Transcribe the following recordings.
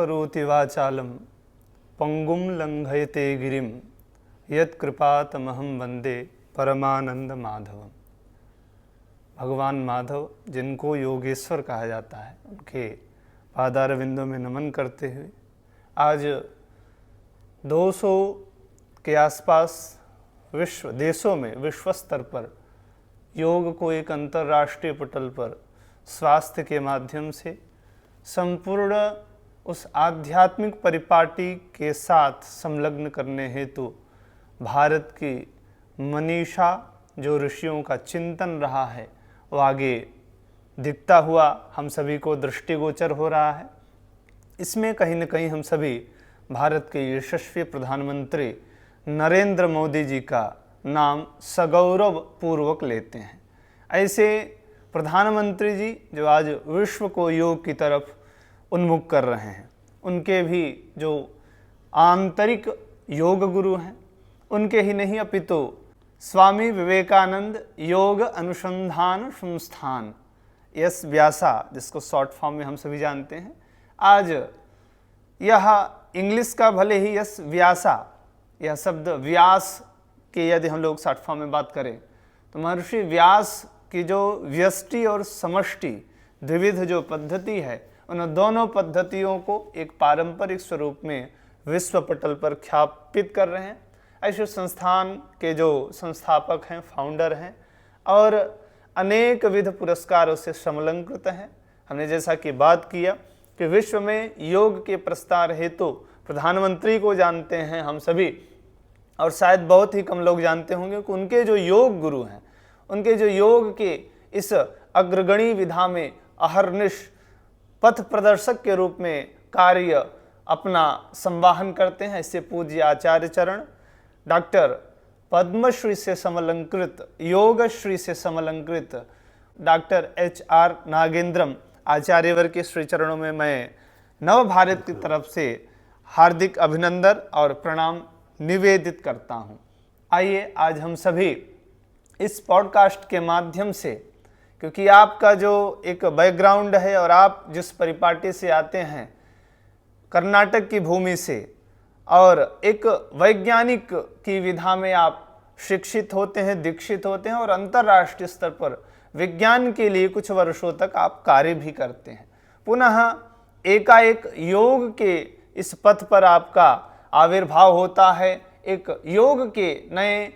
करोति वाचालं पंगुं लंघयते गिरिं यत्कृपातमहं वंदे परमानंद माधवम। भगवान माधव, जिनको योगेश्वर कहा जाता है, उनके पादारविंदों में नमन करते हुए आज 200 के आसपास देशों में विश्व स्तर पर योग को एक अंतर्राष्ट्रीय पटल पर स्वास्थ्य के माध्यम से संपूर्ण उस आध्यात्मिक परिपाटी के साथ संलग्न करने हेतु भारत की मनीषा जो ऋषियों का चिंतन रहा है वो आगे दिखता हुआ हम सभी को दृष्टिगोचर हो रहा है। इसमें कहीं न कहीं हम सभी भारत के यशस्वी प्रधानमंत्री नरेंद्र मोदी जी का नाम सगौरव पूर्वक लेते हैं। ऐसे प्रधानमंत्री जी जो आज विश्व को योग की तरफ उन्मुख कर रहे हैं, उनके भी जो आंतरिक योग गुरु हैं, उनके ही नहीं अपितु स्वामी विवेकानंद योग अनुसंधान संस्थान यस व्यासा, जिसको शॉर्ट फॉर्म में हम सभी जानते हैं, आज यह इंग्लिश का भले ही यस व्यासा, यह शब्द व्यास के यदि हम लोग शॉर्ट फॉर्म में बात करें तो महर्षि व्यास की जो व्यष्टि और समष्टि द्विविध जो पद्धति है, उन दोनों पद्धतियों को एक पारंपरिक स्वरूप में विश्व पटल पर ख्यापित कर रहे हैं। ऐसे संस्थान के जो संस्थापक हैं, फाउंडर हैं और अनेक विध पुरस्कारों से समलंकृत हैं। हमने जैसा कि बात किया कि विश्व में योग के प्रस्तार हेतु प्रधानमंत्री को जानते हैं हम सभी, और शायद बहुत ही कम लोग जानते होंगे कि उनके जो योग गुरु हैं, उनके जो योग के इस अग्रगणी विधा में अहर्निश पथ प्रदर्शक के रूप में कार्य अपना संवाहन करते हैं। इससे पूज्य आचार्य चरण डॉक्टर पद्मश्री से समलंकृत, योग श्री से समलंकृत डॉक्टर HR नागेंद्रम आचार्यवर के श्री चरणों में मैं नव भारत की तरफ से हार्दिक अभिनंदन और प्रणाम निवेदित करता हूं। आइए आज हम सभी इस पॉडकास्ट के माध्यम से, क्योंकि आपका जो एक बैकग्राउंड है और आप जिस परिपाटी से आते हैं, कर्नाटक की भूमि से, और एक वैज्ञानिक की विधा में आप शिक्षित होते हैं, दीक्षित होते हैं और अंतर्राष्ट्रीय स्तर पर विज्ञान के लिए कुछ वर्षों तक आप कार्य भी करते हैं। पुनः एकाएक योग के इस पथ पर आपका आविर्भाव होता है, एक योग के नए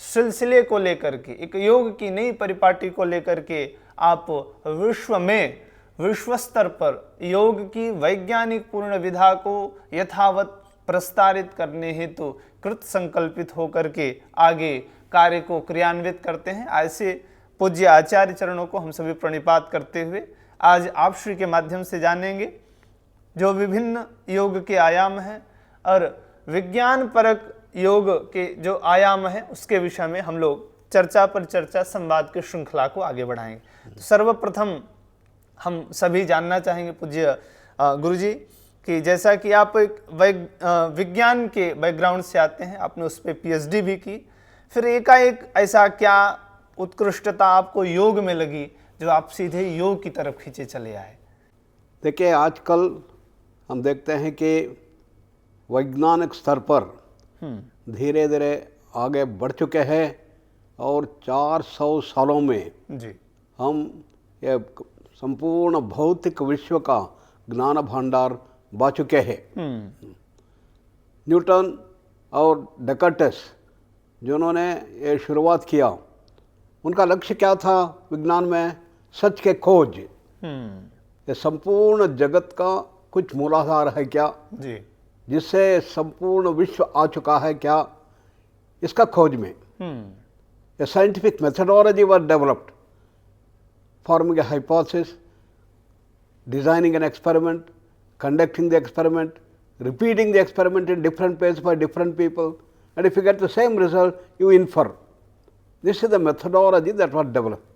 सिलसिले को लेकर के, एक योग की नई परिपाटी को लेकर के आप विश्व में विश्व स्तर पर योग की वैज्ञानिक पूर्ण विधा को यथावत प्रस्तारित करने हेतु कृत संकल्पित होकर के आगे कार्य को क्रियान्वित करते हैं। ऐसे पूज्य आचार्य चरणों को हम सभी प्रणिपात करते हुए आज आप श्री के माध्यम से जानेंगे जो विभिन्न योग के आयाम हैं और विज्ञान परक योग के जो आयाम है उसके विषय में हम लोग चर्चा पर चर्चा, संवाद की श्रृंखला को आगे बढ़ाएंगे। तो सर्वप्रथम हम सभी जानना चाहेंगे पूज्य गुरुजी कि जैसा कि आप एक विज्ञान के बैकग्राउंड से आते हैं, आपने उस पर PhD भी की, फिर एकाएक ऐसा क्या उत्कृष्टता आपको योग में लगी जो आप सीधे योग की तरफ खींचे चले आए? देखिए, आजकल हम देखते हैं कि वैज्ञानिक स्तर पर धीरे धीरे आगे बढ़ चुके हैं और 400 सालों में जी हम ये संपूर्ण भौतिक विश्व का ज्ञान भंडार बा चुके हैं। न्यूटन और डेकार्टेस जिन्होंने ये शुरुआत किया, उनका लक्ष्य क्या था विज्ञान में? सच के खोज। ये संपूर्ण जगत का कुछ मूलाधार है क्या जी, जिससे संपूर्ण विश्व आ चुका है क्या, इसका खोज में a scientific methodology was developed, forming a hypothesis, designing an experiment, conducting the experiment, repeating the experiment in different places by different people, and if you get the same result, you infer. This is the methodology that was developed.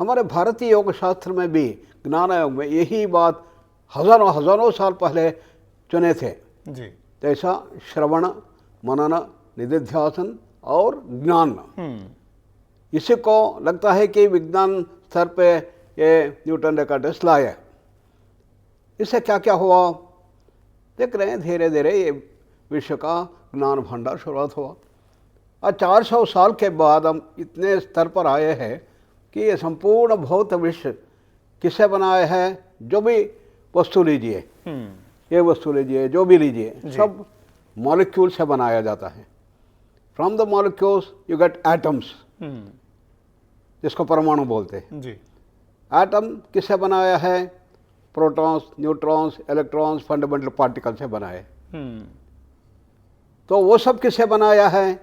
हमारे भारतीय योग शास्त्र में भी, ज्ञान योग में यही बात हजारों साल पहले चुने थे जी। जैसा श्रवण, मनन, निधिध्यासन और ज्ञान। इसी को लगता है कि विज्ञान स्तर पे ये न्यूटन डेकार्टेस लाए। इससे क्या क्या हुआ देख रहे हैं, धीरे धीरे ये विश्व का ज्ञान भंडार शुरुआत हुआ। और 400 साल के बाद हम इतने स्तर पर आए हैं कि ये संपूर्ण भौत विश्व किससे बनाया है? जो भी वस्तु लीजिए, ये वस्तु लीजिए, जो भी लीजिए, सब मॉलिक्यूल से बनाया जाता है। From the molecules you get atoms, जिसको परमाणु बोलते हैं। जी। एटम किससे बनाया है? Protons, neutrons, electrons, fundamental particle से बनाए। तो वो सब किससे बनाया है?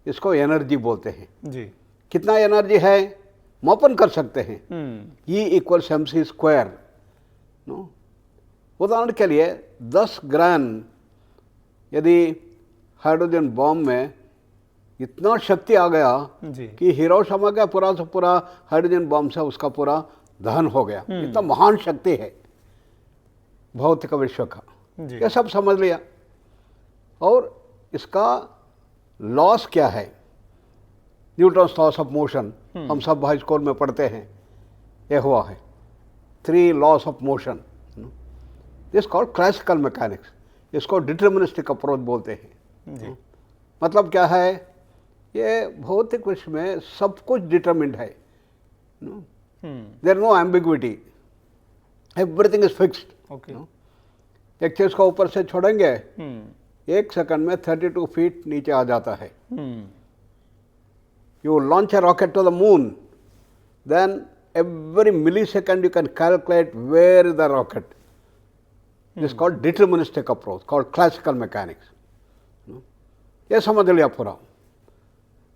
इसको एनर्जी बोलते हैं। जी। कितना एनर्जी है? मापन कर सकते हैं। E = mc²। उदाहरण के लिए 10 ग्राम यदि हाइड्रोजन बॉम्ब में इतना शक्ति आ गया जी। कि हिरोशिमा का पूरा से पूरा हाइड्रोजन बॉम्ब से उसका पूरा दहन हो गया। इतना महान शक्ति है भौतिक विश्व का। जी। ये सब समझ लिया। और इसका लॉस क्या है? न्यूटन्स लॉस ऑफ मोशन, हम सब हाई स्कूल में पढ़ते हैं, ये हुआ है 3 loss of motion. This called classical mechanics. इसको डिटर्मिनिस्टिक अप्रोच बोलते हैं। जी। मतलब क्या है? ये भौतिक विश्व में सब कुछ डिटर्मिन्ड है। There no ambiguity, everything is fixed. Okay. एक चीज को ऊपर से छोड़ेंगे, 1 सेकंड में 32 फीट नीचे आ जाता है। You launch a rocket to the moon, then every millisecond you can calculate where is the rocket. This is called deterministic approach, called classical mechanics. ये समझ लिया पूरा।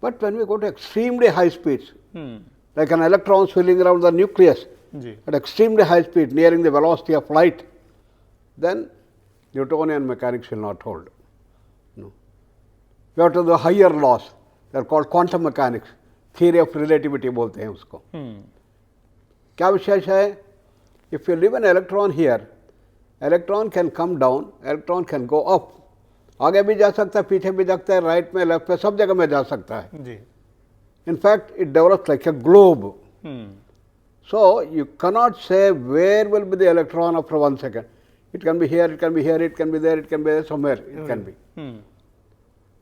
But when we go to extremely high speeds, like an electron swirling around the nucleus ji. at extremely high speed, nearing the velocity of light, then Newtonian mechanics will not hold. We have to the higher laws. They are called quantum mechanics, theory of relativity बोलते हैं उसको। क्या विशेष है? If you leave an electron here, electron can come down, electron can go up. आगे भी जा सकता है, पीछे भी जा सकता है, राइट में, लेफ्ट में, सब जगह में जा सकता है। जी। In fact, it develops like a globe. So you cannot say where will be the electron after 1 second. It can be here, it can be here, it can be there, it can be there, somewhere it can be.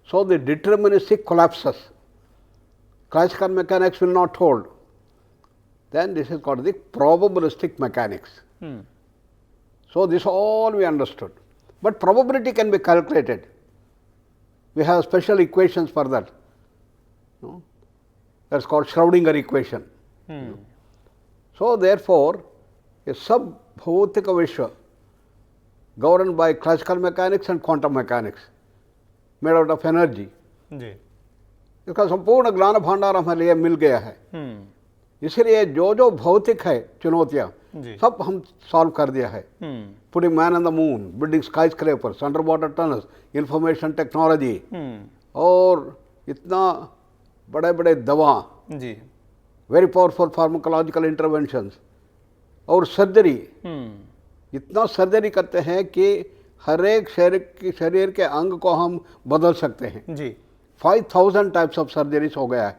So the deterministic collapses. Classical mechanics will not hold. Then this is called the probabilistic mechanics. So this all we understood. But probability can be calculated. We have special equations for that. That's called Schrödinger equation. So therefore, a sub-bhautika vishwa governed by classical mechanics and quantum mechanics, made out of energy. जी। इसका संपूर्ण ज्ञान भंडार हमें लिए मिल गया है। इसलिए जो जो भौतिक है चुनौतियां, सब हम सॉल्व कर दिया है। Putting man on the moon, building sky scrapers, under water tunnels, information technology, और इतना बड़े बड़े दवा, जी। वेरी पावरफुल फार्माकोलॉजिकल इंटरवेंशंस, और सर्जरी। इतना सर्जरी करते हैं कि हर एक शरीर के अंग को हम बदल सकते हैं। जी। 5000 टाइप्स ऑफ सर्जरीज हो गया है।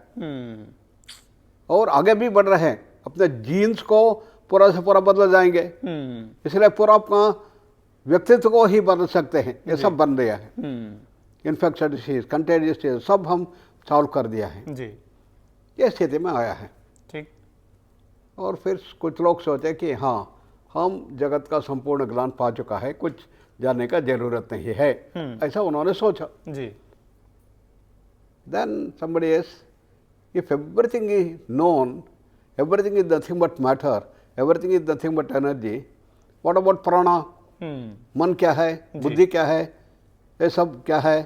और आगे भी बढ़ रहे हैं। अपने जीन्स को पूरा से पूरा बदल जाएंगे, इसलिए पूरा अपना व्यक्तित्व को ही बदल सकते हैं। ये सब बन गया है। इन्फेक्शन डिसीज, कंटेजियस डिसीज, सब हम सॉल्व कर दिया है। जी। ये स्थिति में आया है। ठीक। और फिर कुछ लोग सोचे कि हाँ, हम जगत का संपूर्ण ज्ञान पा चुका है, कुछ जानने का जरूरत नहीं है, ऐसा उन्होंने सोचा। जी। Then somebody else, if everything is known, everything is nothing but matter, everything is nothing but energy, what about prana? मन क्या है, बुद्धि क्या है, ये सब क्या है,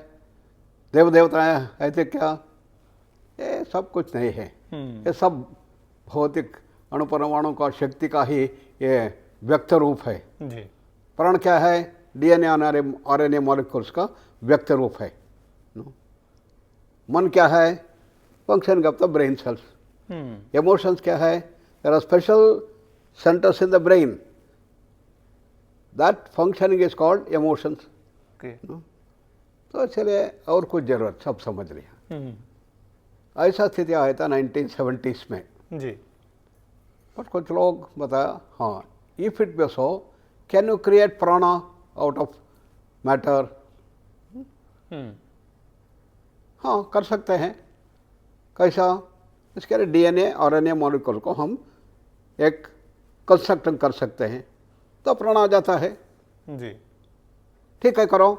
देव देवताएं ऐसे क्या, ये सब कुछ नहीं है। ये सब भौतिक अणुपरमाणु का शक्ति का ही ये व्यक्त रूप है। जी। प्राण क्या है? डीएनए आरएनए मॉलिक्यूल्स का व्यक्त रूप है। मन क्या है? Function of the brain cells. Emotions क्या है? There are special centres in the brain, that functioning is called emotions. तो चलिए, और कुछ जरूरत, सब समझ लिया। ऐसा स्थिति आया था 1970s में। जी। बट कुछ लोग बताया, हाँ, if it be so, can you create प्राणा आउट ऑफ मैटर? हाँ, कर सकते हैं। कैसा? इसके लिए डीएनए आरएनए मॉलिक्यूल को हम एक कंस्ट्रक्शन कर सकते हैं, तो प्राण आ जाता है। जी। ठीक है, करो।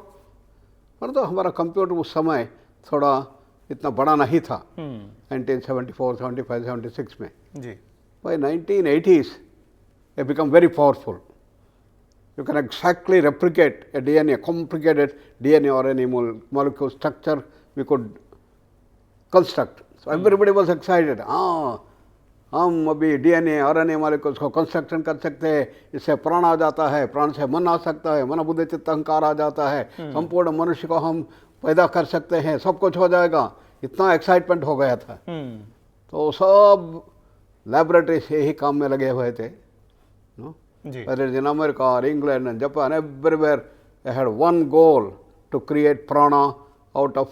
परंतु तो हमारा कंप्यूटर उस समय थोड़ा इतना बड़ा नहीं था, 1974, 75, 76 में। जी। By 1980s, it became very powerful. You can exactly replicate a DNA, complicated DNA or any molecule structure we could construct. So everybody was excited. हाँ, हम अभी DNA, RNA molecules को कंस्ट्रक्शन कर सकते हैं, इससे प्राण आ जाता है, प्राण से मन आ सकता है, मन बुद्धि चित्त अहंकार आ जाता है, संपूर्ण मनुष्य को हम पैदा कर सकते हैं, सब कुछ हो जाएगा। इतना एक्साइटमेंट हो गया था। तो सब लैबोरेटरी से ही काम में लगे हुए थे। Whether it's in America or England and Japan, everywhere they had one goal to create prana out of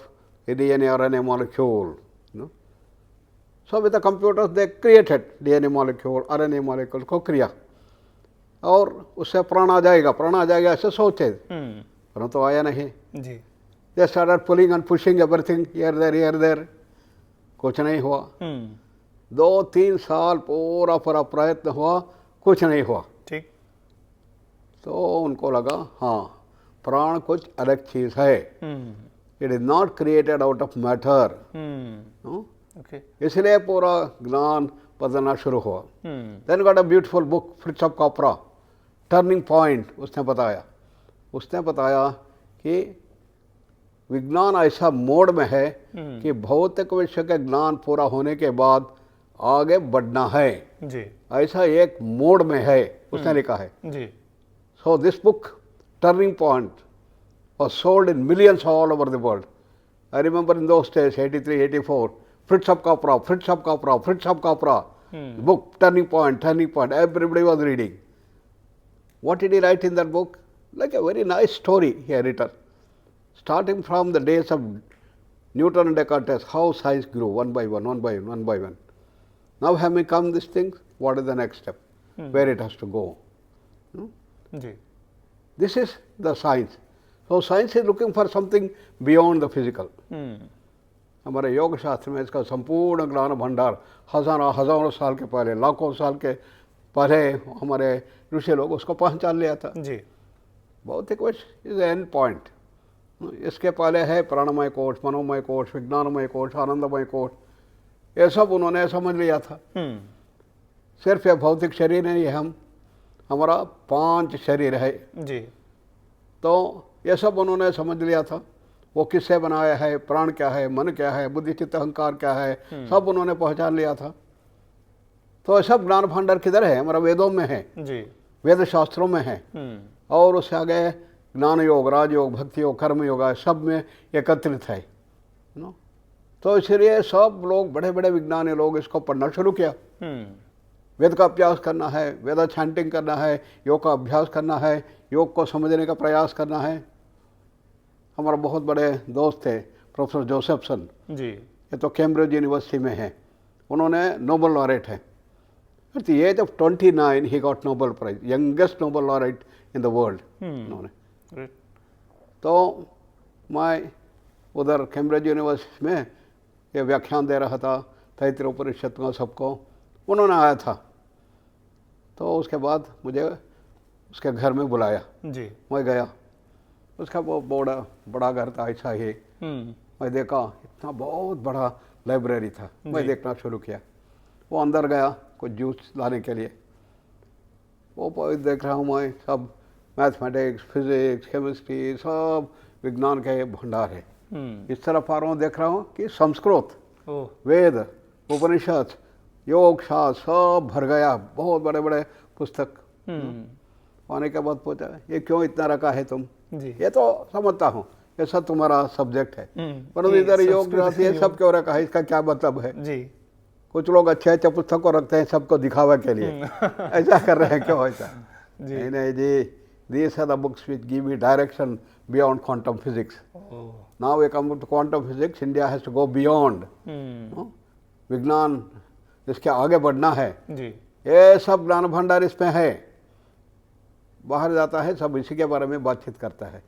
a DNA RNA molecule. So with the computers they created DNA molecule, RNA molecule को किया और उससे प्राण आ जाएगा ऐसे सोचे, परंतु आया नहीं। They started pulling and pushing everything here there, कुछ नहीं हुआ। 2-3 साल पूरा प्रयत्न हुआ, कुछ नहीं हुआ। ठीक। तो उनको लगा हाँ, प्राण कुछ अलग चीज है। It is not created out of matter. इसलिए पूरा ज्ञान बदलना शुरू हुआ। Then got a beautiful book, Fritjof Capra, turning point. उसने बताया कि विज्ञान ऐसा मोड में है कि भौतिक विषय के ज्ञान पूरा होने के बाद आगे बढ़ना है जी। ऐसा एक मोड में है, उसने लिखा है जी। So this book turning point was sold in millions all over the world. I remember in those days, 83, 84, Fritz of Capra, book, turning point, everybody was reading. What did he write in that book? Like a very nice story he had written. Starting from the days of Newton and Descartes, how science grew one by one. Now having come these things, what is the next step? Where it has to go? This is the science. So science is looking for something beyond the physical. हमारे योग शास्त्र में इसका संपूर्ण ज्ञान भंडार हजारों साल के पहले, लाखों साल के पहले हमारे ऋषि लोग उसको पहचान लिया था। जी। भौतिक विष इज एंड पॉइंट। इसके पहले है प्राणमय कोश, मनोमय कोश, विज्ञानमय कोश, आनंदमय कोश, ये सब उन्होंने समझ लिया था। सिर्फ ये भौतिक शरीर नहीं है, हमारा 5 शरीर है जी। तो ये सब उन्होंने समझ लिया था। वो किससे बनाया है, प्राण क्या है, मन क्या है, बुद्धि चित्त अहंकार क्या है, सब उन्होंने पहचान लिया था। तो ये सब ज्ञान भंडार किधर है? हमारा वेदों में है जी। वेद शास्त्रों में है। और उससे आगे ज्ञान योग, राजयोग, भक्ति योग, कर्म योग सब में एकत्रित है। तो इसलिए सब लोग, बड़े बड़े विज्ञानी लोग इसको पढ़ना शुरू किया। वेद का अभ्यास करना है, वेदा चैंटिंग करना है, योग का अभ्यास करना है, योग को समझने का प्रयास करना है। हमारा बहुत बड़े दोस्त थे प्रोफेसर जोसेफसन जी, ये तो कैम्ब्रिज यूनिवर्सिटी में है, उन्होंने नोबेल लॉरेट है। At the age of 29 he got Nobel prize, youngest Nobel laureate in the world उन्होंने। तो मैं उधर कैम्ब्रिज यूनिवर्सिटी में ये व्याख्यान दे रहा था तैत्तिरीय उपनिषद का, सबको उन्होंने आया था। तो उसके बाद मुझे उसके घर में बुलाया जी। मैं गया, उसका वो बड़ा घर था ऐसा ही। मैं देखा इतना बहुत बड़ा लाइब्रेरी था। मैं देखना शुरू किया। वो अंदर गया कुछ जूस लाने के लिए, वो देख रहा हूँ मैं, सब मैथमेटिक्स, फिजिक्स, केमिस्ट्री, सब विज्ञान के भंडार है। इस तरफ आ रहा हूँ, देख रहा हूँ कि संस्कृत, वेद, उपनिषद, योग शास्त्र सब भर गया, बहुत बड़े बड़े पुस्तक। आने के बाद पूछा ये क्यों इतना रखा है तुम जी? ये तो समझता हूँ ये सब तुम्हारा सब्जेक्ट है, परंतु इधर योग ये सब क्यों रखा है, इसका क्या मतलब है जी? कुछ लोग अच्छे अच्छे पुस्तक को रखते हैं सबको दिखावा के लिए, ऐसा कर रहे हैं क्यों ऐसा? नहीं जी, these are the books which give you direction beyond quantum physics. Now we come to quantum physics, India has to go beyond. विज्ञान इसके आगे बढ़ना है जी। ये सब ज्ञान भंडार इसमें है। बाहर जाता है सब इसी के बारे में बातचीत करता है।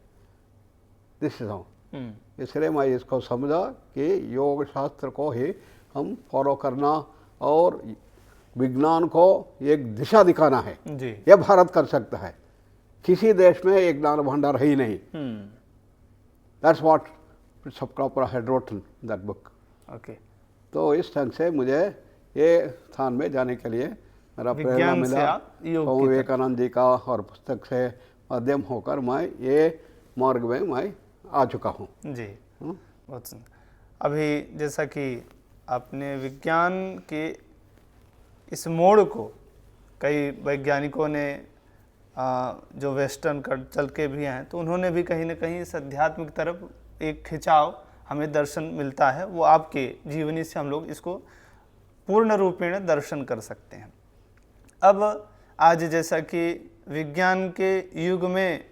This is how. इसलिए मैं इसको समझा कि योग शास्त्र को ही हम फॉलो करना और विज्ञान को एक दिशा दिखाना है। जी। यह भारत कर सकता है, किसी देश में एक ज्ञान भंडार है ही नहीं। दैट्स व्हाट सप्कापुरा had written that book. Okay. तो इस ढंग से मुझे ये स्थान में जाने के लिए मेरा प्रेरणा विज्ञान से मिला। आप योग तो की तरफ। विवेकानंद जी का और पुस्तक से माध्यम होकर मैं ये मार्ग में मैं आ चुका हूँ। जी, बहुत सुंदर। अभी जैसा कि आपने विज्ञान के इस मोड़ को कई वैज्ञानिकों ने जो वेस्टर्न कल्चर के भी हैं, तो उन्होंने भी कहीं ना कहीं इस आध्यात्मिक तरफ एक खिंचाव हमें दर्शन मिलता है, वो आपके जीवनी से हम लोग इसको पूर्ण रूपेण दर्शन कर सकते हैं। अब आज जैसा कि विज्ञान के युग में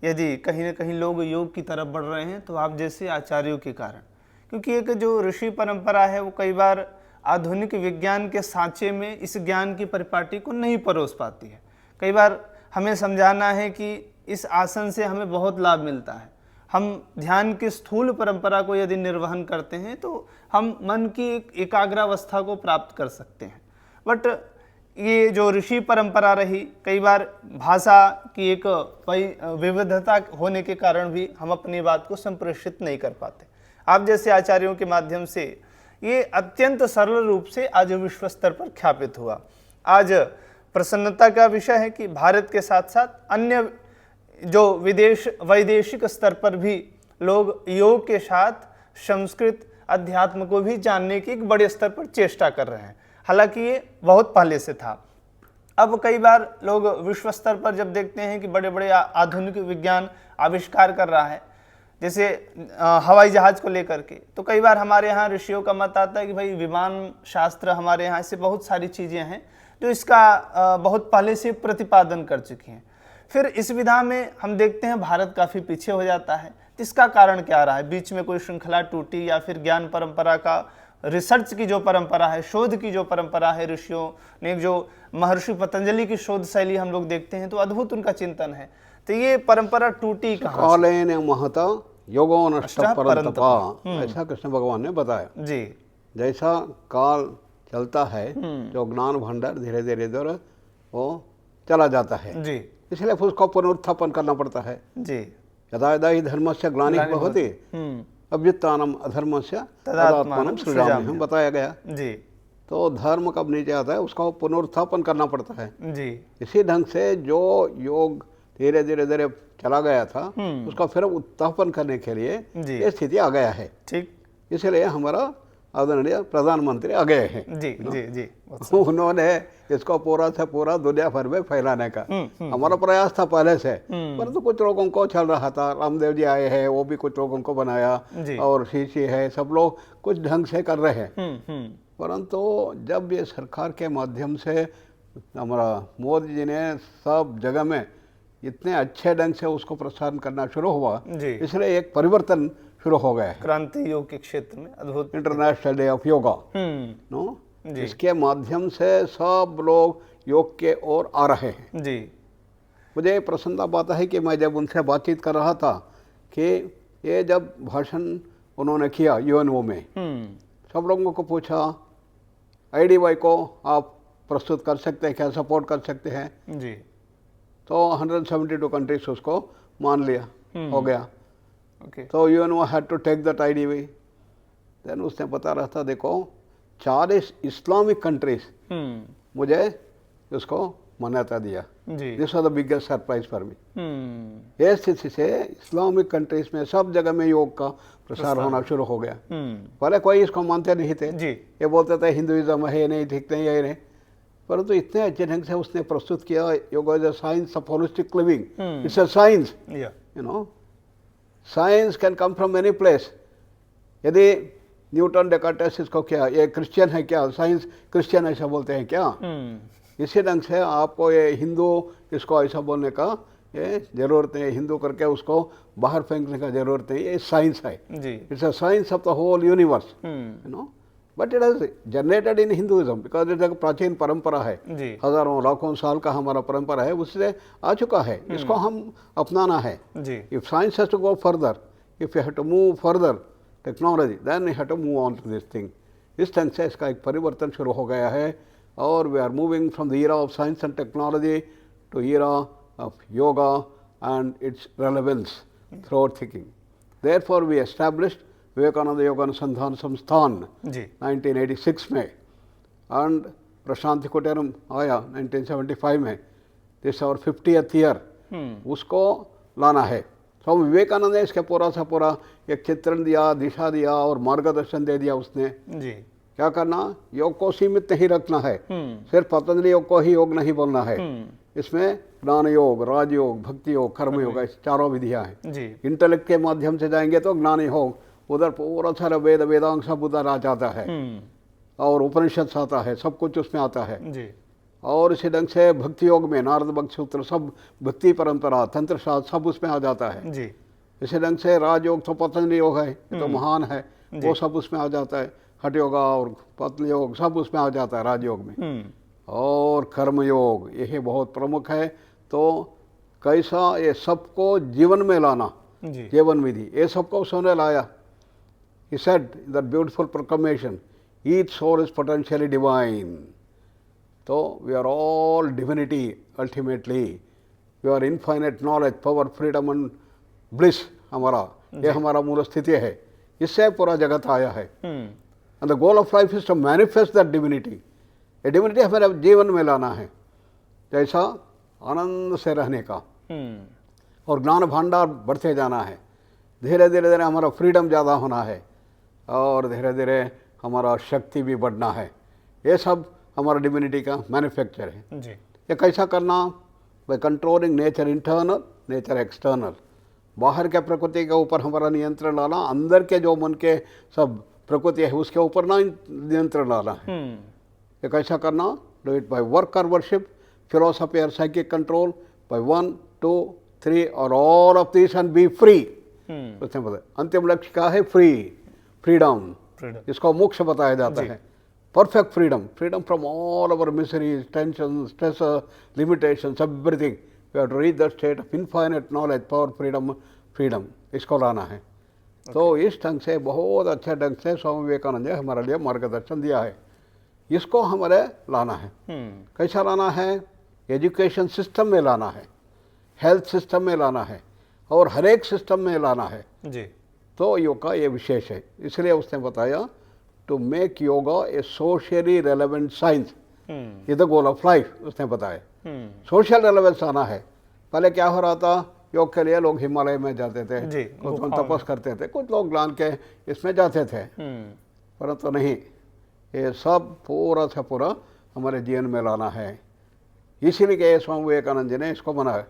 यदि कहीं ना कहीं लोग योग की तरफ बढ़ रहे हैं, तो आप जैसे आचार्यों के कारण, क्योंकि एक जो ऋषि परंपरा है वो कई बार आधुनिक विज्ञान के सांचे में इस ज्ञान की परिपाटी को नहीं परोस पाती है। कई बार हमें समझाना है कि इस आसन से हमें बहुत लाभ मिलता है, हम ध्यान की स्थूल परंपरा को यदि निर्वहन करते हैं तो हम मन की एक एकाग्रावस्था को प्राप्त कर सकते हैं। बट ये जो ऋषि परंपरा रही, कई बार भाषा की एक विविधता होने के कारण भी हम अपनी बात को संप्रेषित नहीं कर पाते। आप जैसे आचार्यों के माध्यम से ये अत्यंत सरल रूप से आज विश्व स्तर पर ख्यापित हुआ। आज प्रसन्नता का विषय है कि भारत के साथ साथ अन्य जो वैदेशिक स्तर पर भी लोग योग के साथ संस्कृत अध्यात्म को भी जानने की एक बड़े स्तर पर चेष्टा कर रहे हैं। हालांकि ये बहुत पहले से था। अब कई बार लोग विश्व स्तर पर जब देखते हैं कि बड़े बड़े आधुनिक विज्ञान आविष्कार कर रहा है, जैसे हवाई जहाज को लेकर के, तो कई बार हमारे यहाँ ऋषियों का मत आता है कि भाई विमान शास्त्र हमारे यहाँ से बहुत सारी चीज़ें हैं जो इसका बहुत पहले से प्रतिपादन कर चुकी हैं। फिर इस विधा में हम देखते हैं भारत काफ़ी पीछे हो जाता है। इसका कारण क्या रहा है? बीच में कोई श्रृंखला टूटी या फिर ज्ञान परंपरा का, रिसर्च की जो परंपरा है, शोध की जो परंपरा है, ऋषियों ने जो महर्षि पतंजलि की शोध शैली हम लोग देखते हैं तो अद्भुत उनका चिंतन है, तो ये परंपरा टूटी कहाँ? कालेन महता योगो नष्ट परंतपा, ऐसा कृष्ण भगवान ने बताया। जी। जैसा काल चलता है जो ज्ञान भंडार धीरे धीरे धीरे वो चला जाता है। जी। इसलिए उसको पुनरुत्थापन करना पड़ता है। जी। यदा यदा ही धर्मस्य ग्लानिः भवति अभ्युत्थानम् अधर्मस्य तदात्मानं सृजाम्यहम् बताया गया। जी। तो धर्म कब नीचे आता है उसका पुनरुत्थापन करना पड़ता है। जी। इसी ढंग से जो योग धीरे धीरे धीरे चला गया था उसका फिर उत्थापन करने के लिए ये स्थिति आ गया है। ठीक। इसलिए हमारा आदरणीय प्रधानमंत्री आ गए हैं। जी जी जी। उन्होंने इसको पूरा से पूरा दुनिया भर में फैलाने का हमारा प्रयास था पहले से, परंतु कुछ लोगों को चल रहा था। रामदेव जी आए हैं, वो भी कुछ लोगों को बनाया, और शीशी है, सब लोग कुछ ढंग से कर रहे हैं। परंतु जब ये सरकार के माध्यम से हमारा मोदी जी ने सब जगह में इतने अच्छे ढंग से उसको प्रसारण करना शुरू हुआ, इसलिए एक परिवर्तन शुरू हो गया है। क्रांति योग के क्षेत्र में अद्भुत इंटरनेशनल डे ऑफ योगा नो, इसके माध्यम से सब लोग योग के ओर आ रहे हैं। जी। मुझे प्रसन्नता बात है कि मैं जब उनसे बातचीत कर रहा था कि ये जब भाषण उन्होंने किया यूएनओ में, सब लोगों को पूछा IDY को आप प्रस्तुत कर सकते हैं क्या, सपोर्ट कर सकते हैं? जी। तो 172 कंट्रीज उसको मान लिया, हो गया। Okay. तो UNO had to take that IDY। Then उसने बता रहा था देखो 40 इस्लामिक कंट्रीज मुझे उसको मान्यता दिया। This was the biggest surprise for me. ये स्थिति से इस्लामिक कंट्रीज में सब जगह में योग का प्रसार होना शुरू हो गया। पहले कोई इसको मानते नहीं थे, ये बोलते थे हिंदुइज्म है नहीं, ठीक नहीं है नहीं, परंतु इतने अच्छे ढंग से उसने प्रस्तुत किया। Yoga is a science of holistic living, it's a science, you know, science can come from any place. यदि न्यूटन डेकार्टेस इसको क्या, ये क्रिश्चियन है क्या, साइंस क्रिश्चियन ऐसा बोलते हैं क्या? इसी ढंग से आपको ये हिंदू इसको ऐसा बोलने का ये जरूरत नहीं, हिंदू करके उसको बाहर फेंकने का जरूरत नहीं, ये साइंस है। It's a science of the whole universe, you know. But it has generated in Hinduism because it एक प्राचीन परंपरा है, जी हजारों लाखों साल का हमारा परंपरा है, उससे आ चुका है, इसको हम अपनाना है। जी if science has to go further, if you have to move further technology, then you have to move on to this thing. इस ढंग से इसका एक परिवर्तन शुरू हो गया है और we are moving from the era of science and technology to era of yoga and its relevance through our thinking. Therefore we established Vivekananda Yoga Anusandhana संस्थान जी 1986 में, एंड प्रशांति कुटीरम आया 1975 में। दिस आवर 50th ईयर, उसको लाना है। स्वामी विवेकानंद ने इसका पूरा सा पूरा एक चित्रण दिया, दिशा दिया और मार्गदर्शन दे दिया उसने। जी क्या करना, योग को सीमित नहीं रखना है, सिर्फ पतंजलि योग को ही योग नहीं बोलना है। इसमें ज्ञान योग, राजयोग, भक्ति योग, कर्म योग, इस चारों विधियां हैं। जी इंटेलेक्ट के माध्यम से जाएंगे तो ज्ञान योग, उधर पूरा सारा वेद वेदांग सब उधर आ जाता है और उपनिषद आता है, सब कुछ उसमें आता है। जी और इसी ढंग से भक्ति योग में नारद भक्त सूत्र, सब भक्ति परंपरा, तंत्र शास्त्र सब उसमें आ जाता है। जी इसी ढंग से राजयोग तो पतंजलि योग है, ये तो महान है, वो सब उसमें आ जाता है। हठ योगा और पतंजलि योग सब उसमें आ जाता है राजयोग में। और कर्म योग यही बहुत प्रमुख है। तो कैसा ये सबको जीवन में लाना, जी जीवन विधि, ये सबको उसने लाया। He said in that beautiful proclamation, each soul is potentially divine. So we are all divinity ultimately. We are infinite knowledge, power, freedom and bliss. हमारा ये हमारा मूल स्थिति है, इससे पूरा जगत आया है। And the goal of life is to manifest that divinity. ये divinity हमारे जीवन में लाना है, जैसा आनंद से रहने का, और ज्ञान भांडार बढ़ते जाना है। धीरे धीरे धीरे हमारा फ्रीडम ज़्यादा होना है और धीरे धीरे हमारा शक्ति भी बढ़ना है। ये सब हमारा डिविनिटी का मैन्युफैक्चर है। जी ये कैसा करना, by controlling nature internal, nature external. बाहर के प्रकृति के ऊपर हमारा नियंत्रण लाना, अंदर के जो मन के सब प्रकृति है उसके ऊपर ना नियंत्रण लाना है। ये कैसा करना, डू इट बाय वर्क और वर्शिप, फिलोसफी और साइकिक कंट्रोल, बाय 1, 2, 3 और all of this and B free. उसने बताया अंतिम लक्ष्य क्या है, फ्रीडम। इसको मोक्ष बताया जाता है, perfect freedom, freedom from all our miseries, tension, stress, limitations, everything. We have to reach that state of infinite knowledge, power, freedom, इसको लाना है। तो इस ढंग से बहुत अच्छे ढंग से स्वामी विवेकानंद ने हमारे लिए मार्गदर्शन दिया है। इसको हमारे लाना है। कैसा लाना है, एजुकेशन सिस्टम में लाना है, हेल्थ सिस्टम में लाना है और हर एक सिस्टम में लाना है। जी तो योग का ये विशेष है, इसलिए उसने बताया to make yoga a socially relevant science is the goal of life. उसने बताया सोशल रेलेवेंस आना है। पहले क्या हो रहा था, योग के लिए लोग हिमालय में जाते थे, कुछ लोग तपस करते थे, कुछ लोग ज्ञान के इसमें जाते थे, परंतु नहीं, ये सब पूरा से पूरा हमारे जीवन में लाना है। इसीलिए के स्वामी विवेकानंद जी ने इसको बनाया।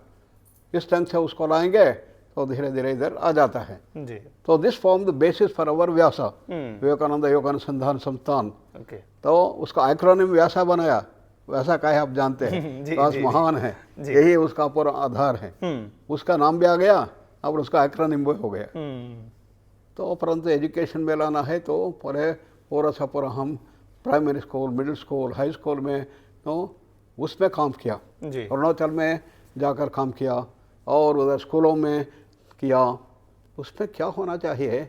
इस ढंग से उसको लाएंगे तो धीरे धीरे इधर आ जाता है। जी तो this form the basis for our Vyasa, Vivekananda Yoga Anusandhana संस्थान। तो उसका एक्रोनिम व्यासा बनाया। व्यासा का है आप जानते हैं, व्यास महान है, यही उसका पूरा आधार है। उसका नाम भी आ गया और उसका एक्रोनिम भी हो गया। तो परंतु एजुकेशन में लाना है तो पूरा सा पूरा हम primary school, middle school, high school में तो उसमें काम किया, अरुणाचल में जाकर काम किया और उधर स्कूलों में किया। उसमें क्या होना चाहिए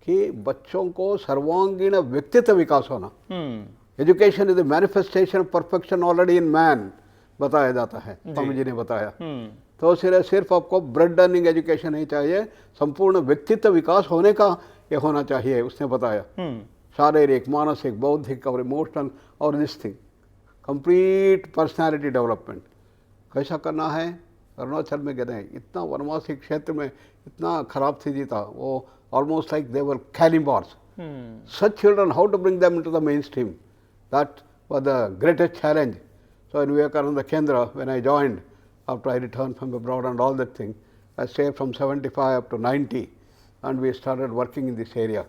कि बच्चों को सर्वांगीण व्यक्तित्व विकास होना। Education is the manifestation of perfection already in man बताया जाता है, स्वामी जी ने बताया। तो सिर्फ आपको ब्रेड अर्निंग एजुकेशन नहीं चाहिए, संपूर्ण व्यक्तित्व विकास होने का ये होना चाहिए, उसने बताया। शारीरिक, मानसिक, बौद्धिक और इमोशनल और this thing, complete personality development कैसा करना है। अरुणाचल में गए, इतना वनवासी क्षेत्र में इतना खराब स्थिति था, वो almost like they were cannibals. Such children, how to bring them into the mainstream? That was the greatest challenge. So in Vivekananda Kendra, when I joined, after I returned from abroad and all that thing, I stayed from 75 up to 90, and we started working in this area.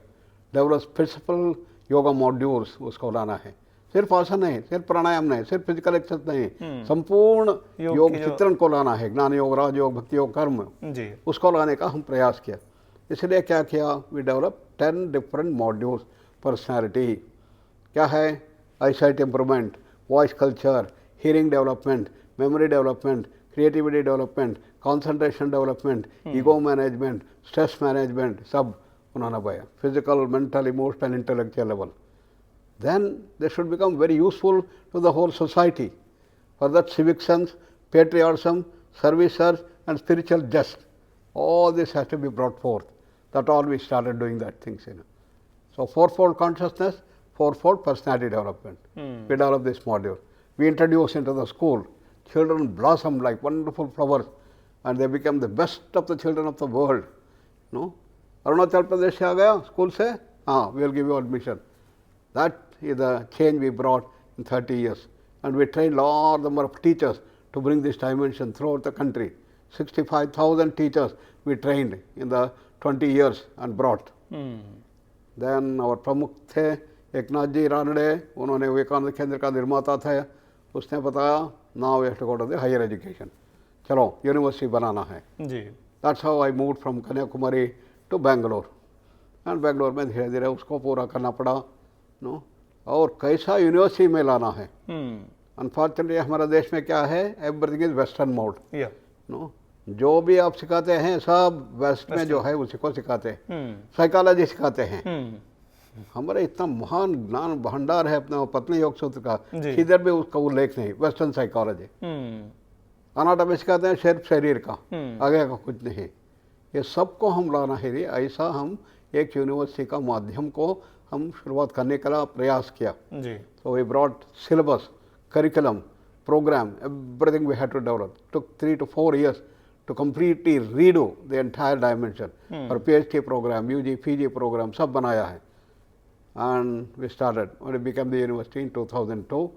Developed principal yoga modules, उसको लाना है। सिर्फ आसन नहीं, सिर्फ प्राणायाम नहीं, सिर्फ physical exercise नहीं, संपूर्ण योग चित्रण को लाना है। ज्ञान योग, राजयोग, भक्ति योग, कर्म, उसको लाने का हम प्रयास किया। इसलिए क्या किया, we develop 10 different modules personality. क्या है? eyesight improvement, voice culture, hearing development, memory development, creativity development, concentration development, ego management, stress management, सब उन्होंने बताया, physical, mental, emotional, intellectual level. Then they should become very useful to the whole society. For that, civic sense, patriotism, service search, and spiritual just, all this has to be brought forth. That all we started doing that things. So fourfold consciousness, fourfold personality development. We developed this module. We introduced into the school. Children blossomed like wonderful flowers, and they became the best of the children of the world. Arunachal Pradesh से आ गया school से, हाँ, we will give you admission. That is the change we brought in 30 years. And we trained large number of teachers to bring this dimension throughout the country. 65,000 teachers we trained in the 20 years and brought. Then our प्रमुख थे एकनाथ जी रानडे, उन्होंने विवेकानंद केंद्र का निर्माता थे. उसने बताया, now we have to go to the higher education. चलो यूनिवर्सिटी बनाना है. जी. That's how I moved from Kanyakumari to Bangalore. And Bangalore में धीरे धीरे उसको पूरा करना पड़ा. और कैसा यूनिवर्सिटी में लाना है. अनफॉर्चुनेटली हमारे देश में क्या है, एवरीथिंग इज वेस्टर्न मोड. जो भी आप सिखाते हैं सब वेस्ट में जो है उसी को सिखाते हैं. साइकोलॉजी सिखाते हैं. हमारे इतना महान ज्ञान भंडार है अपने पत्नी योग सूत्र का, इधर भी उसका उल्लेख नहीं. वेस्टर्न साइकोलॉजी, अनाटॉमी सिखाते हैं सिर्फ शरीर का, आगे का कुछ नहीं. ये सबको हम लाना है. ऐसा हम एक यूनिवर्सिटी का माध्यम को हम शुरुआत करने का प्रयास किया. So we brought syllabus, curriculum, program, everything we had to develop. Took 3 to 4 years to completely redo the entire dimension. Our PhD program, UG, PG program, सब बनाया है. And we started when it became the university in 2002.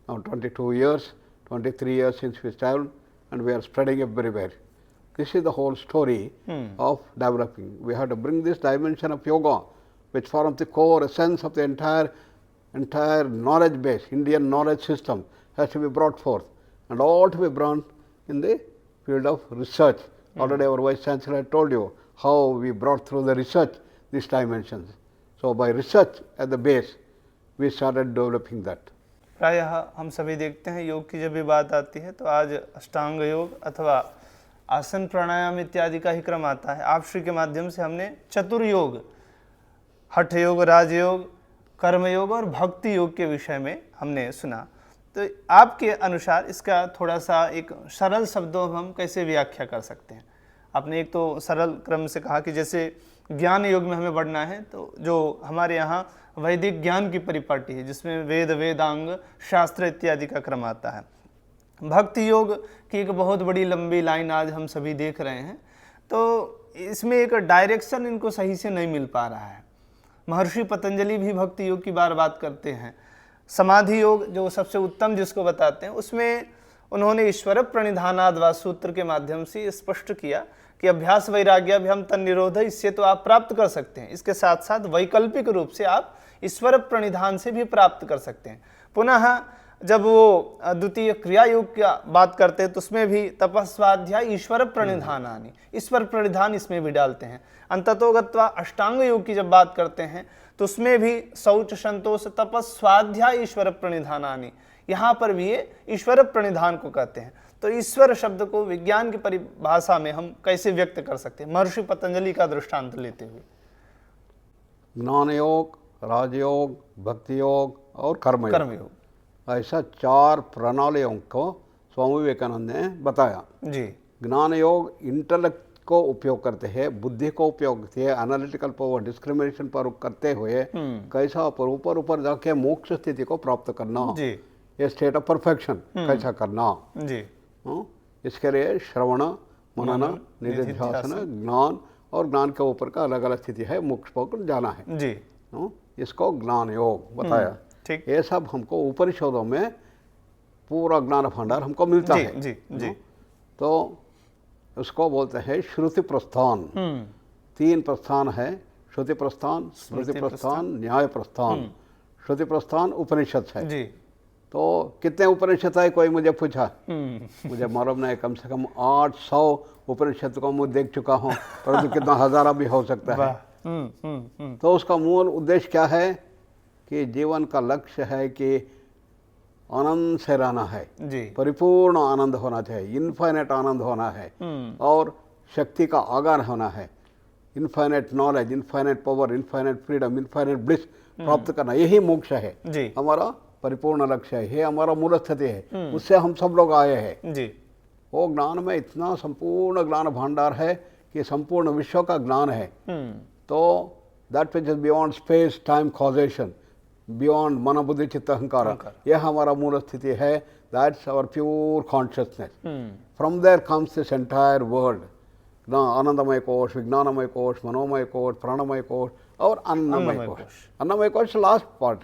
Now 22 years, 23 years since we started, and we are spreading everywhere. This is the whole story of developing. We have to bring this dimension of yoga, which forms the core essence of the entire knowledge base, Indian knowledge system, has to be brought forth, and all to be brought in the field of research. Already our Vice Chancellor had told you how we brought through the research these dimensions. So by research at the base, we started developing that. प्रायः हम सभी देखते हैं योग की जब भी बात आती है तो आज अष्टांग योग अथवा आसन प्राणायाम इत्यादि का ही क्रम आता है. आप श्री के माध्यम से हमने चतुर्योग, हठ योग, राजयोग, कर्मयोग और भक्ति योग के विषय में हमने सुना. तो आपके अनुसार इसका थोड़ा सा एक सरल शब्दों में हम कैसे व्याख्या कर सकते हैं? आपने एक तो सरल क्रम से कहा कि जैसे ज्ञान योग में हमें बढ़ना है, तो जो हमारे यहाँ वैदिक ज्ञान की परिपाटी है जिसमें वेद, वेदांग, शास्त्र इत्यादि का क्रम आता है. भक्ति योग की एक बहुत बड़ी लंबी लाइन आज हम सभी देख रहे हैं, तो इसमें एक डायरेक्शन इनको सही से नहीं मिल पा रहा है. महर्षि पतंजलि भी भक्ति योग की बात करते हैं. समाधि योग जो सबसे उत्तम जिसको बताते हैं, उसमें उन्होंने ईश्वर प्रणिधानाद वा सूत्र के माध्यम से स्पष्ट किया कि अभ्यास वैराग्याभ्याम तन्निरोध, इससे तो आप प्राप्त कर सकते हैं. इसके साथ साथ वैकल्पिक रूप से आप ईश्वर प्रणिधान से भी प्राप्त कर सकते हैं. पुनः जब वो द्वितीय क्रिया योग की बात करते हैं तो उसमें भी तपस्वाध्याय ईश्वर प्रणिधान आनी, ईश्वर प्रणिधान इसमें भी डालते हैं. अंततोगत्वा अष्टांग योग की जब बात करते हैं तो उसमें भी शौच, संतोष, तपस्वाध्याय ईश्वर प्रणिधान आनी, यहाँ पर भी ये ईश्वर प्रणिधान को कहते हैं. तो ईश्वर शब्द को विज्ञान की परिभाषा में हम कैसे व्यक्त कर सकते हैं महर्षि पतंजलि का दृष्टांत लेते हुए? ज्ञान योग, राजयोग, भक्ति योग और कर्मयोग, ऐसा 4 प्रणालियों को स्वामी विवेकानंद ने बताया. जी. ज्ञान योग इंटेलेक्ट को उपयोग करते हैं, बुद्धि को उपयोग करते हैं, एनालिटिकल पावर, डिस्क्रिमिनेशन पर करते हुए कैसा ऊपर ऊपर जाके मोक्ष स्थिति को प्राप्त करना, ये स्टेट ऑफ परफेक्शन कैसा करना. जी. इसके लिए श्रवण, मनन, निधिध्यासन, ज्ञान, और ज्ञान के ऊपर का अलग अलग स्थिति है, मोक्ष पर जाना है. जी. इसको ज्ञान योग बताया. ये सब हमको उपनिषदों में पूरा ज्ञान भंडार हमको मिलता है. जी, जी. तो उसको बोलते हैं श्रुति प्रस्थान. 3 प्रस्थान है, श्रुति प्रस्थान, स्मृति प्रस्थान, न्याय प्रस्थान. श्रुति प्रस्थान उपनिषद है. जी. तो कितने उपनिषद है कोई मुझे पूछा, मुझे मालूम नहीं, कम से कम 800 उपनिषद को मैं देख चुका हूँ, परंतु कितना हजारा भी हो सकता है. तो उसका मूल उद्देश्य क्या है? कि जीवन का लक्ष्य है कि आनंद से रहना है, जी। परिपूर्ण आनंद होना चाहिए, इनफाइनेट आनंद होना है और शक्ति का आगार होना है, infinite knowledge, infinite power, infinite freedom, infinite bliss प्राप्त करना, यही मोक्ष है जी। हमारा परिपूर्ण लक्ष्य है, ये हमारा मूल स्थिति है, उससे हम सब लोग आए हैं। जी। वो ज्ञान में इतना संपूर्ण ज्ञान भंडार है कि संपूर्ण विश्व का ज्ञान है। तो that which is beyond space time causation, beyond मन बुद्धि चित्त अहंकार, यह हमारा मूल स्थिति है। That's our pure consciousness. From there comes this entire world, आनंदमय कोश, विज्ञानमय कोश, मनोमय कोश, प्राणमय कोश और अन्नमय कोश। अन्नमय कोश last part,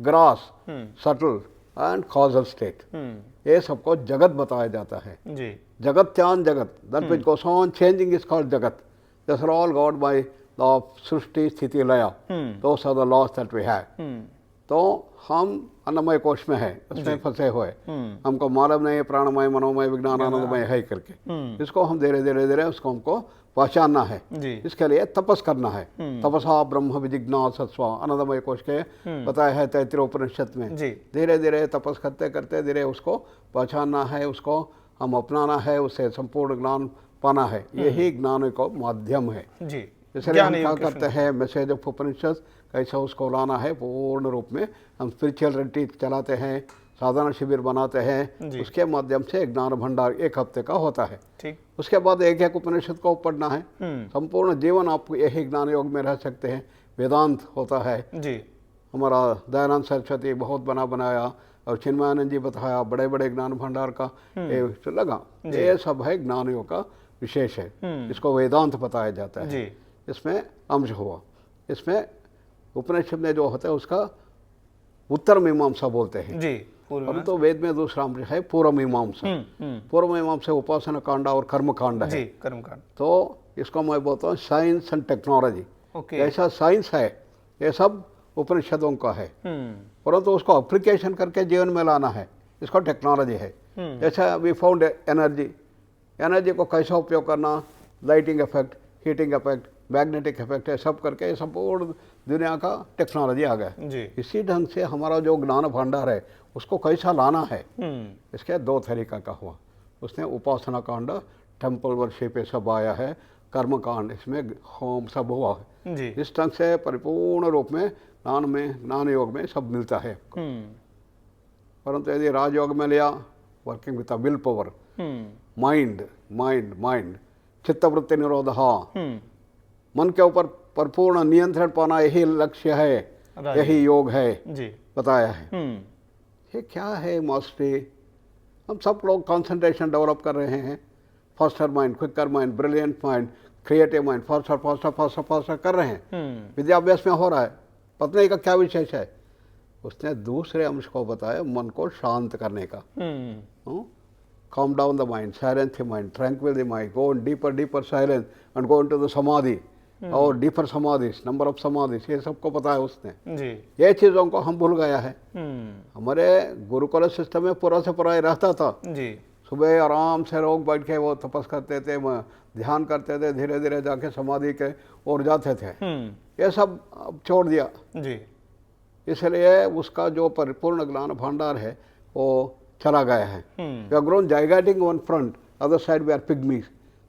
grass, subtle and causal state, ये सबको जगत बताया जाता है। जी। जगत त्यान जगत, that which goes on changing is called jagat. This are all God by law of srishti sthiti laya, those are the laws that we have. तो हम अन्नमय कोश में है, उसमें फंसे हुए, हमको मालूम नहीं है प्राणमय, मनोमय, विज्ञान, आनंदमय है करके। इसको हम धीरे धीरे धीरे उसको हमको पहचानना है। इसके लिए तपस करना है। तपसा ब्रह्म विजिज्ञासस्व, आनंदमय कोश के बताया है तैत्तिरीय उपनिषद में। धीरे धीरे तपस करते करते धीरे उसको पहचानना है, उसको हम अपनाना है, उससे संपूर्ण ज्ञान पाना है। यही ज्ञान का माध्यम है। इसलिए हम क्या करते हैं, मैसेज ऑफ उपनिषद कैसा उसको लाना है पूर्ण रूप में। हम स्पिरिचुअल रिट्रीट चलाते हैं, साधना शिविर बनाते हैं, उसके माध्यम से ज्ञान भंडार 1 हफ्ते का होता है। ठीक। उसके बाद एक एक उपनिषद को पढ़ना है। संपूर्ण जीवन आप यही ज्ञान योग में रह सकते हैं। वेदांत होता है जी। हमारा दयानंद सरस्वती बहुत बनाया और चिन्मयानंद जी बताया, बड़े बड़े ज्ञान भंडार का ये लगा। ये सब है ज्ञान योग का विशेष है, इसको वेदांत बताया जाता है। इसमें अंश हुआ। इसमें उपनिषद में जो होता है उसका उत्तर मीमांसा बोलते हैं जी। परंतु वेद में दूसरा अंश है पूर्व मीमांसा। पूर्व मीमांसा उपासना कांड और कर्म कांड है। कर्म कांड। तो इसको मैं बोलता हूँ साइंस एंड टेक्नोलॉजी। ऐसा साइंस है, ये सब उपनिषदों का है, परंतु उसको एप्लीकेशन करके जीवन में लाना है, इसको टेक्नोलॉजी है। जैसा वी फाउंड एनर्जी, एनर्जी को कैसा उपयोग करना, lighting effect, heating effect, magnetic effect है, सब करके संपूर्ण दुनिया का टेक्नोलॉजी आ गया। इसी ढंग से हमारा जो ज्ञान भंडार है उसको कैसा लाना है, इसके 2 तरीका का हुआ। उसने उपासना कांड, टेम्पल वर्शिप पे सब आया है, कर्म कांड इसमें होम सब हुआ है। इस ढंग से परिपूर्ण रूप में ज्ञान योग में सब मिलता है। परंतु यदि राजयोग में लिया, working with will power, mind mind mind, चित्तवृत्ति निरोध, मन के ऊपर परिपूर्ण नियंत्रण पाना, यही लक्ष्य है, यही योग है बताया है। ये क्या है मास्टरी? हम सब लोग कंसंट्रेशन डेवलप कर रहे हैं, faster mind, quicker mind, brilliant mind, creative mind, faster faster faster faster कर रहे हैं। विद्याभ्यास में हो रहा है, पत्नी का क्या विशेष है? उसने दूसरे अंश को बताया, मन को शांत करने का। calm down the mind, silence the mind, tranquil the mind, go in deeper silence and go into the samadhi और डीपर समाधिस, नंबर ऑफ समाधिस, ये सबको पता है उसने। ये चीज़ों को हम भूल गया है। हमारे गुरुकुल सिस्टम में पूरा से पूरा रहता था। सुबह आराम से लोग बैठ के वो तपस करते थे, ध्यान करते थे, धीरे धीरे जाके समाधि के ओर जाते थे। ये सब अब छोड़ दिया। इसलिए उसका जो परिपूर्ण ज्ञान भंडार है वो चला गया है। We have grown gigantic on one front, other side we are pygmies.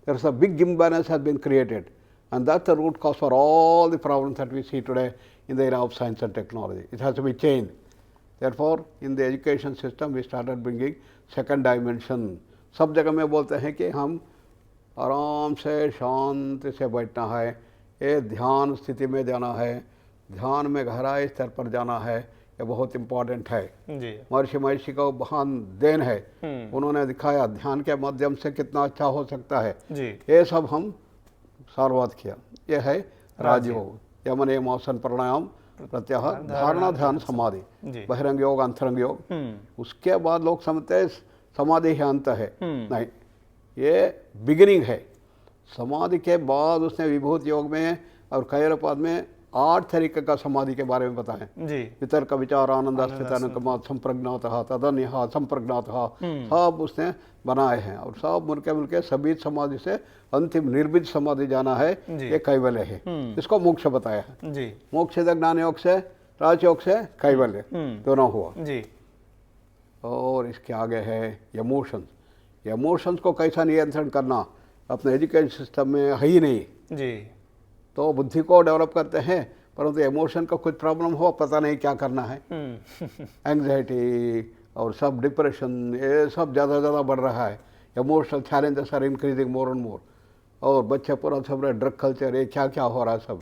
There is a big imbalance has been created, and that's the root cause for all the problems that we see today in the era of science and technology. It has to be changed. Therefore, in the education system, we started bringing second dimension. सब जगह में बोलते हैं कि हम आराम से शांति से बैठना है, ये ध्यान स्थिति में जाना है, ध्यान में गहराई स्तर पर जाना है, ये बहुत इम्पोर्टेंट है। महर्षि को महान देन है, उन्होंने दिखाया ध्यान के माध्यम से कितना अच्छा हो सकता है। ये सब हम सारवाद किया। ये है राजयोग, यमन यम आसन प्राणायाम प्रत्याहार धारणा ध्यान समाधि, बहिरंग योग अंतरंग योग। उसके बाद लोग समझते हैं समाधि ही अंत है, नहीं, ये बिगिनिंग है। समाधि के बाद उसने विभूति योग में और कैरपाद में 8 तरीके का समाधि के बारे में बताएं। वितर्क विचार आनंद संप्रज्ञात तदन्य संप्रज्ञात सब उसने बनाए हैं और सब मिलके सभी समाधि से अंतिम निर्भिद समाधि जाना है, ये कैवल्य है। इसको मोक्ष बताया है। मोक्ष ज्ञान योग से राजयोग से कैवल्य, दोनों हुआ। जी और इसके आगे है इमोशंस। इमोशंस को कैसा नियंत्रण करना अपने एजुकेशन सिस्टम में है ही नहीं। जी तो बुद्धि को डेवलप करते हैं, परंतु इमोशन का कुछ प्रॉब्लम हो, पता नहीं क्या करना है। एंग्जाइटी और सब डिप्रेशन, ये सब ज़्यादा ज़्यादा बढ़ रहा है। Emotional challenges are increasing more and more. और बच्चे पूरा सब ड्रग कल्चर, ये क्या क्या हो रहा है सब,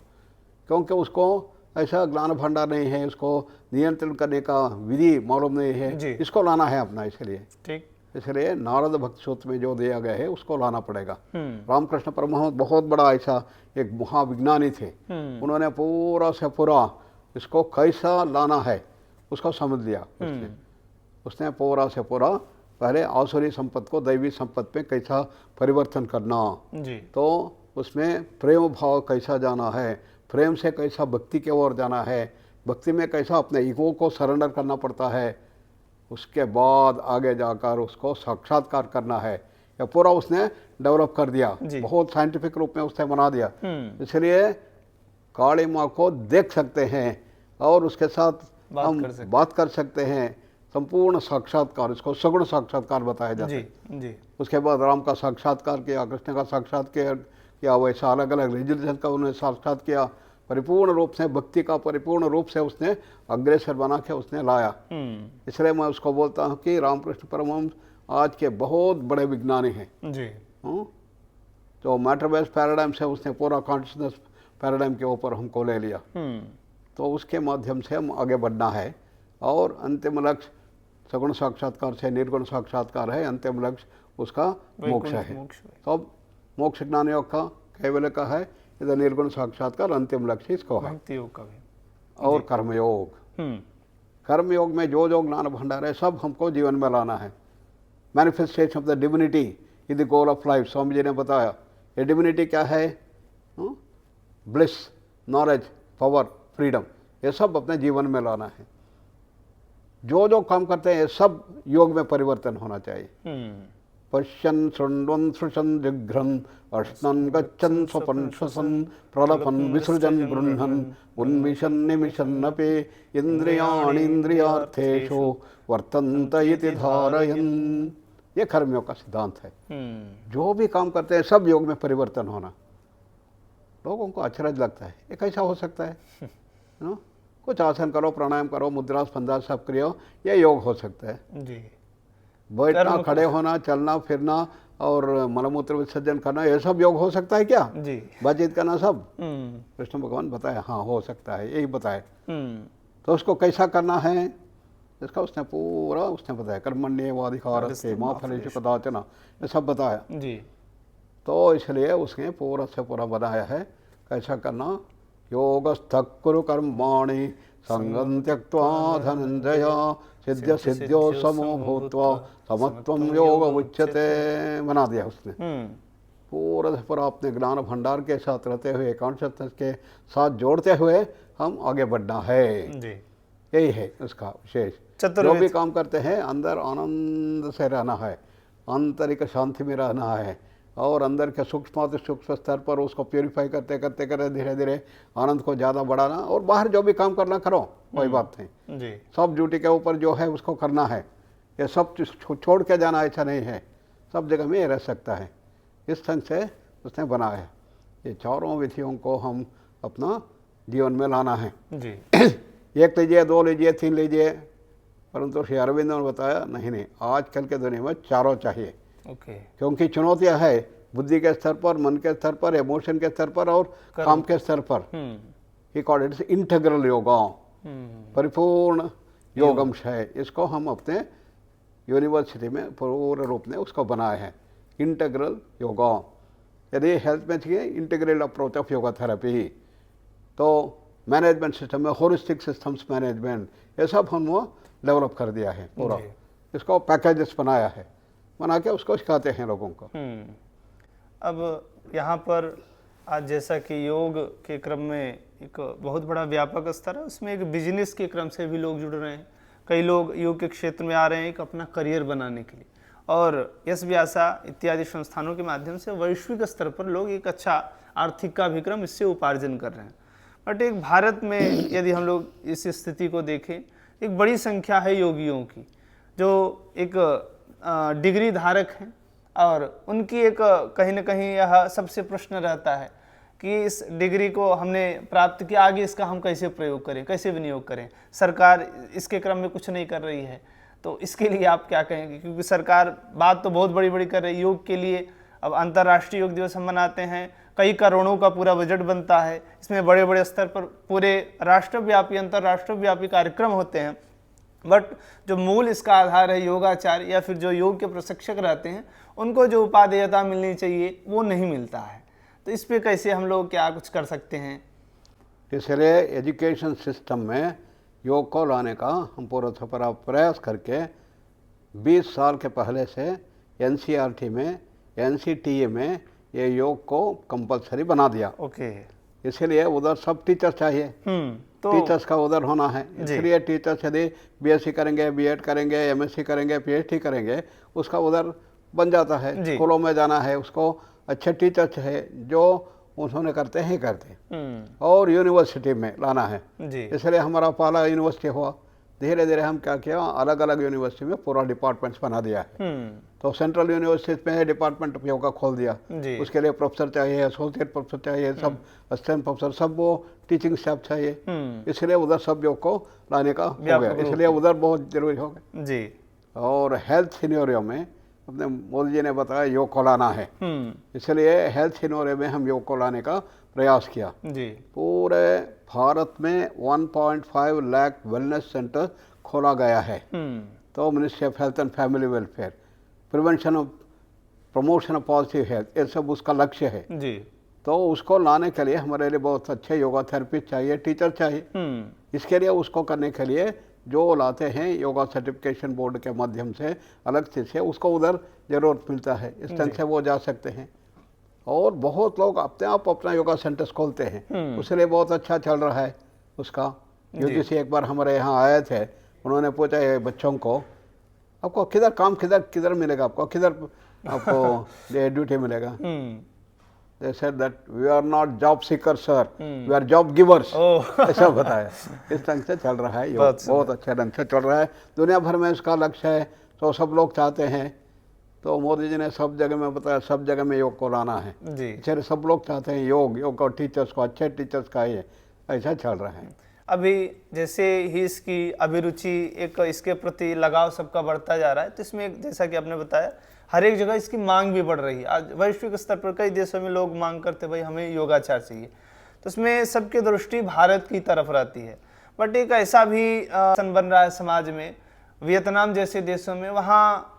क्योंकि उसको ऐसा ज्ञान भंडार नहीं है, उसको नियंत्रण करने का विधि मालूम नहीं है। इसको लाना है अपना, इसलिए ठीक। इसलिए नारद भक्त सूत्र में जो दिया गया है उसको लाना पड़ेगा। रामकृष्ण परमहंस बहुत बड़ा ऐसा एक महाविज्ञानी थे, उन्होंने पूरा से पूरा इसको कैसा लाना है उसको समझ लिया। उसने पूरा से पूरा पहले आसुरी संपत्ति को दैवी संपत्ति में कैसा परिवर्तन करना जी। तो उसमें प्रेम भाव कैसा जाना है, प्रेम से कैसा भक्ति की ओर जाना है, भक्ति में कैसा अपने ईगो को सरेंडर करना पड़ता है, उसके बाद आगे जाकर उसको साक्षात्कार करना है। यह पूरा उसने डेवलप कर दिया, बहुत साइंटिफिक रूप में उसने बना दिया। इसलिए काली माँ को देख सकते हैं और उसके साथ हम बात कर सकते हैं। संपूर्ण साक्षात्कार, इसको सगुण साक्षात्कार बताया जाता है। जी। उसके बाद राम का साक्षात्कार किया, कृष्ण का साक्षात्कार किया, वैसा अलग अलग रिलीजन का उन्होंने साक्षात किया। परिपूर्ण रूप से भक्ति का परिपूर्ण रूप से उसने अग्रेसर बना के उसने लाया। इसलिए मैं उसको बोलता हूँ कि रामकृष्ण परमहंस आज के बहुत बड़े विज्ञानी हैं जी। तो मैटर बेस्ड पैराडाइम से उसने पूरा कॉन्शियसनेस पैराडाइम के ऊपर हमको ले लिया। तो उसके माध्यम से हम आगे बढ़ना है और अंतिम लक्ष्य सगुण साक्षात्कार से निर्गुण साक्षात्कार है, अंतिम लक्ष्य उसका मोक्ष है। तो अब मोक्ष ज्ञान योग का कैवल्य का है, इधर निर्गुण साक्षात्कार अंतिम लक्ष्य इसको है। भक्ति योग का भी और कर्मयोग, कर्मयोग में जो जो ज्ञान भंडार है सब हमको जीवन में लाना है। Manifestation of the divinity is the goal of life, Swami ji ने बताया। ये डिविनिटी क्या है? ब्लिस, नॉलेज, पावर, फ्रीडम, ये सब अपने जीवन में लाना है। जो जो काम करते हैं ये सब योग में परिवर्तन होना चाहिए। पश्यन् शृण्वन् स्पृशन् जिघ्रन् अश्नन् गच्छन् स्वपन् श्वसन् प्रलपन् विसृजन् गृह्णन् उन्मिषन् निमिषन्नपि इन्द्रियाणीन्द्रियार्थेषु वर्तन्त इति धारयन्। ये कर्मयोग का सिद्धांत है। जो भी काम करते हैं सब योग में परिवर्तन होना। लोगों को अचरज लगता है, ये कैसा हो सकता है? कुछ आसन करो, प्राणायाम करो, मुद्रा स्पंदा सब करो, ये योग हो सकता है जी। बैठना, खड़े होना, चलना फिरना और मलमूत्र विसर्जन करना, ये सब योग हो सकता है क्या? जी। बातचीत करना सब कृष्ण भगवान बताया, हाँ हो सकता है, यही बताया। तो उसको कैसा करना है इसका उसने पूरा उसने बताया। कर्मण्येवाधिकारस्ते मा फलेषु कदाचन, ये सब बताया जी। तो इसलिए उसने पूरा से पूरा बनाया है कैसा करना। योगस्थः कुरु कर्माणि संगं त्यक्त्वा धनंजय सिद्ध सिद्ध्यो समो भूत्वा समत्वं योग उच्यते, बना दिया उसने। पूरा से पूरा अपने ज्ञान भंडार के साथ रहते हुए, कॉन्शियसनेस के साथ जोड़ते हुए हम आगे बढ़ना है जी। यही है उसका विशेष। जो भी काम करते हैं अंदर आनंद से रहना है, आंतरिक शांति में रहना है और अंदर के सूक्ष्म स्तर पर उसको प्योरीफाई करते करते करते धीरे धीरे आनंद को ज़्यादा बढ़ाना। और बाहर जो भी काम करना करो, कोई बात नहीं जी। सब ड्यूटी के ऊपर जो है उसको करना है। ये सब छोड़ के जाना ऐसा नहीं है, सब जगह में ये रह सकता है। इस ढंग से उसने बनाया है। ये चारों विधियों को हम अपना जीवन में लाना है जी। एक लीजिए, दो लीजिए, तीन लीजिए, परंतु श्री अरविंद ने बताया नहीं, आजकल के दुनिया में चारों चाहिए। क्योंकि चुनौतियां है बुद्धि के स्तर पर, मन के स्तर पर, इमोशन के स्तर पर और काम के स्तर पर। He called it integral yoga, परिपूर्ण योगंश है। इसको हम अपने यूनिवर्सिटी में पूर्ण रूप में उसको बनाए हैं, इंटीग्रल योगा। यदि हेल्थ में चाहिए integral approach of yoga therapy, तो मैनेजमेंट सिस्टम में होलिस्टिक सिस्टम्स मैनेजमेंट, ये सब हम वो डेवलप कर दिया है पूरा। इसको पैकेजेस बनाया है, बना के उसको सिखाते हैं लोगों को। अब यहाँ पर आज जैसा कि योग के क्रम में एक बहुत बड़ा व्यापक स्तर है, उसमें एक बिजनेस के क्रम से भी लोग जुड़ रहे हैं। कई लोग योग के क्षेत्र में आ रहे हैं एक अपना करियर बनाने के लिए, और यश व्यासा इत्यादि संस्थानों के माध्यम से वैश्विक स्तर पर लोग एक अच्छा आर्थिक का भी क्रम इससे उपार्जन कर रहे हैं। बट एक भारत में यदि हम लोग इस स्थिति को देखें, एक बड़ी संख्या है योगियों की जो एक डिग्री धारक हैं, और उनकी एक कहीं ना कहीं यह सबसे प्रश्न रहता है कि इस डिग्री को हमने प्राप्त किया, आगे इसका हम कैसे प्रयोग करें, कैसे विनियोग करें। सरकार इसके क्रम में कुछ नहीं कर रही है, तो इसके लिए आप क्या कहेंगे? क्योंकि सरकार बात तो बहुत बड़ी बड़ी कर रही है योग के लिए। अब अंतर्राष्ट्रीय योग दिवस हम मनाते हैं, कई करोड़ों का पूरा बजट बनता है, इसमें बड़े बड़े स्तर पर पूरे राष्ट्रव्यापी अंतर्राष्ट्रव्यापी कार्यक्रम होते हैं, बट जो मूल इसका आधार है योगाचार्य या फिर जो योग के प्रशिक्षक रहते हैं, उनको जो उपादेयता मिलनी चाहिए वो नहीं मिलता है। तो इस पे कैसे हम लोग क्या कुछ कर सकते हैं? इसलिए एजुकेशन सिस्टम में योग को लाने का हम पूरा प्रयास करके 20 साल के पहले से NCERT में, NCTA में ये योग को कंपलसरी बना दिया। ओके। इसीलिए उधर सब टीचर चाहिए, तो टीचर्स का उधर होना है। इसलिए टीचर्स यदि BSc करेंगे, B.Ed करेंगे, MSc करेंगे, PhD करेंगे, उसका उधर बन जाता है। स्कूलों में जाना है, उसको अच्छे टीचर्स है जो उन्होंने करते हैं और यूनिवर्सिटी में लाना है। इसलिए हमारा पहला यूनिवर्सिटी हुआ। धीरे धीरे हम क्या किया, अलग अलग यूनिवर्सिटी में पूरा डिपार्टमेंट्स बना दिया है। तो सेंट्रल यूनिवर्सिटी में डिपार्टमेंट ऑफ योगा खोल दिया। उसके लिए प्रोफेसर चाहिए, एसोसिएट प्रोफेसर चाहिए, सब असिस्टेंट प्रोफेसर, सब वो टीचिंग स्टाफ चाहिए। इसलिए उधर सब योग को लाने का हो गया, इसलिए उधर बहुत जरूरी हो गया जी। और हेल्थ सिनेरियो में अपने मोदी जी ने बताया योग को लाना है, इसलिए हेल्थ सिनेरियो में हम योग को लाने का प्रयास किया जी। पूरे भारत में 1.5 लाख वेलनेस सेंटर खोला गया है। तो ministry of health and family welfare, prevention of promotion of positive health, ये सब उसका लक्ष्य है जी। तो उसको लाने के लिए हमारे लिए बहुत अच्छे योगा थेरेपिस्ट चाहिए, टीचर चाहिए। इसके लिए उसको करने के लिए जो लाते हैं योगा सर्टिफिकेशन बोर्ड के माध्यम से अलग चीज से, उसको उधर जरूरत मिलता है, इस तरह से वो जा सकते हैं। और बहुत लोग अपने आप अपना योगा सेंटर्स खोलते हैं, उसके लिए बहुत अच्छा चल रहा है उसका। UGC एक बार हमारे यहाँ आए थे, उन्होंने पूछा ये बच्चों को, आपको किधर काम किधर मिलेगा, आपको किधर आपको ड्यूटी मिलेगा? They said that we are not job seekers sir, we are job givers। ऐसा बताया। इस ढंग से चल रहा है योग, बहुत अच्छे ढंग से चल रहा है। दुनिया भर में इसका लक्ष्य है, तो सब लोग चाहते हैं। तो मोदी जी ने सब जगह में बताया, सब जगह में योग को लाना है जी। सब लोग चाहते हैं योग और टीचर्स को, अच्छे टीचर्स का ये ऐसा चल रहा है। अभी जैसे ही इसकी अभिरुचि, एक इसके प्रति लगाव सबका बढ़ता जा रहा है, तो इसमें जैसा कि आपने बताया हर एक जगह इसकी मांग भी बढ़ रही है। आज वैश्विक स्तर पर कई देशों में लोग मांग करते भाई हमें योगाचार चाहिए, तो इसमें सबकी दृष्टि भारत की तरफ रहती है। बट एक ऐसा भी बन रहा है समाज में, वियतनाम जैसे देशों में, वहाँ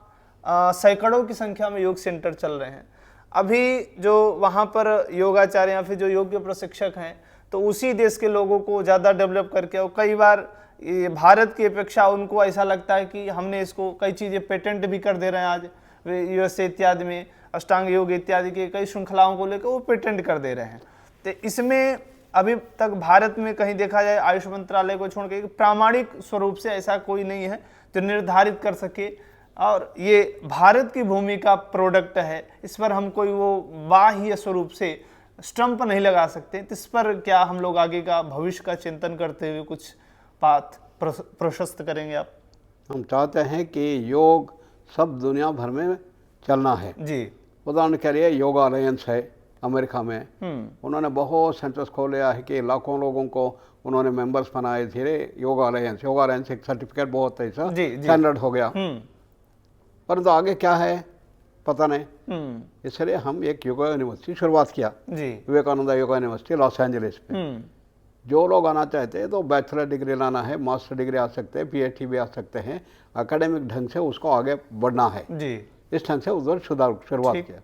सैकड़ों की संख्या में योग सेंटर चल रहे हैं। अभी जो वहाँ पर योगाचार्य या फिर जो योग के प्रशिक्षक हैं, तो उसी देश के लोगों को ज़्यादा डेवलप करके, और कई बार भारत की अपेक्षा उनको ऐसा लगता है कि हमने इसको कई चीज़ें पेटेंट भी कर दे रहे हैं। आज USA इत्यादि में अष्टांग योग इत्यादि के कई श्रृंखलाओं को लेकर वो पेटेंट कर दे रहे हैं। तो इसमें अभी तक भारत में कहीं देखा जाए, आयुष मंत्रालय को छोड़ के प्रामाणिक स्वरूप से ऐसा कोई नहीं है जो निर्धारित कर सके, और ये भारत की भूमि का प्रोडक्ट है, इस पर हम कोई वो बाह्य स्वरूप से स्टंप नहीं लगा सकते। तो इस पर क्या हम लोग आगे का भविष्य का चिंतन करते हुए कुछ बात प्रशस्त करेंगे आप? हम चाहते हैं कि योग सब दुनिया भर में चलना है जी। उदाहरण के लिए योगा अलायंस है अमेरिका में, उन्होंने बहुत सेंटर्स खोले है कि लाखों लोगों को उन्होंने मेंबर्स बनाए। धीरे योगा अलायंस एक सर्टिफिकेट बहुत ऐसा स्टैंडर्ड हो गया, परंतु आगे क्या है पता नहीं। इसलिए हम एक योगा यूनिवर्सिटी शुरुआत किया जी, Vivekananda yoga university Los Angeles में। जो लोग आना चाहते हैं तो बैचलर डिग्री लाना है, मास्टर डिग्री आ सकते हैं, PhD भी आ सकते हैं। एकेडमिक ढंग से उसको आगे बढ़ना है जी, इस ढंग से उधर शुरुआत किया,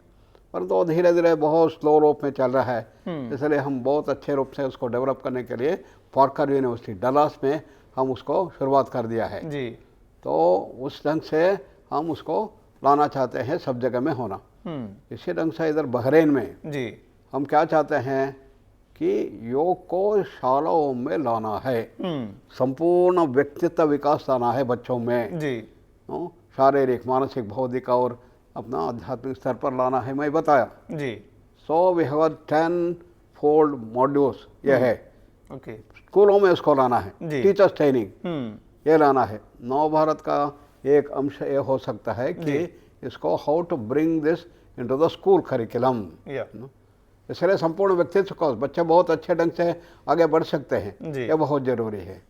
परंतु तो धीरे धीरे बहुत स्लो रूप में चल रहा है। इसलिए हम बहुत अच्छे रूप से उसको डेवलप करने के लिए पार्कर यूनिवर्सिटी डलास में हम उसको शुरुआत कर दिया है जी। तो उस ढंग से हम उसको लाना चाहते हैं, सब जगह में होना। इसी ढंग से इधर बहरीन में जी हम क्या चाहते हैं कि योग को शालाओं में लाना है, संपूर्ण व्यक्तित्व विकास लाना है बच्चों में जी, शारीरिक, मानसिक, बौद्धिक और अपना आध्यात्मिक स्तर पर लाना है। मैं बताया जी। So we have 10 fold modules ये है ओके। स्कूलों में इसको लाना है, जी। टीचर्स ट्रेनिंग ये लाना है। नव भारत का एक अंश ये हो सकता है कि इसको how to bring this into the school curriculum. या इसलिए संपूर्ण व्यक्तित्व को बच्चे बहुत अच्छे ढंग से आगे बढ़ सकते हैं, जी। ये बहुत ज़रूरी है।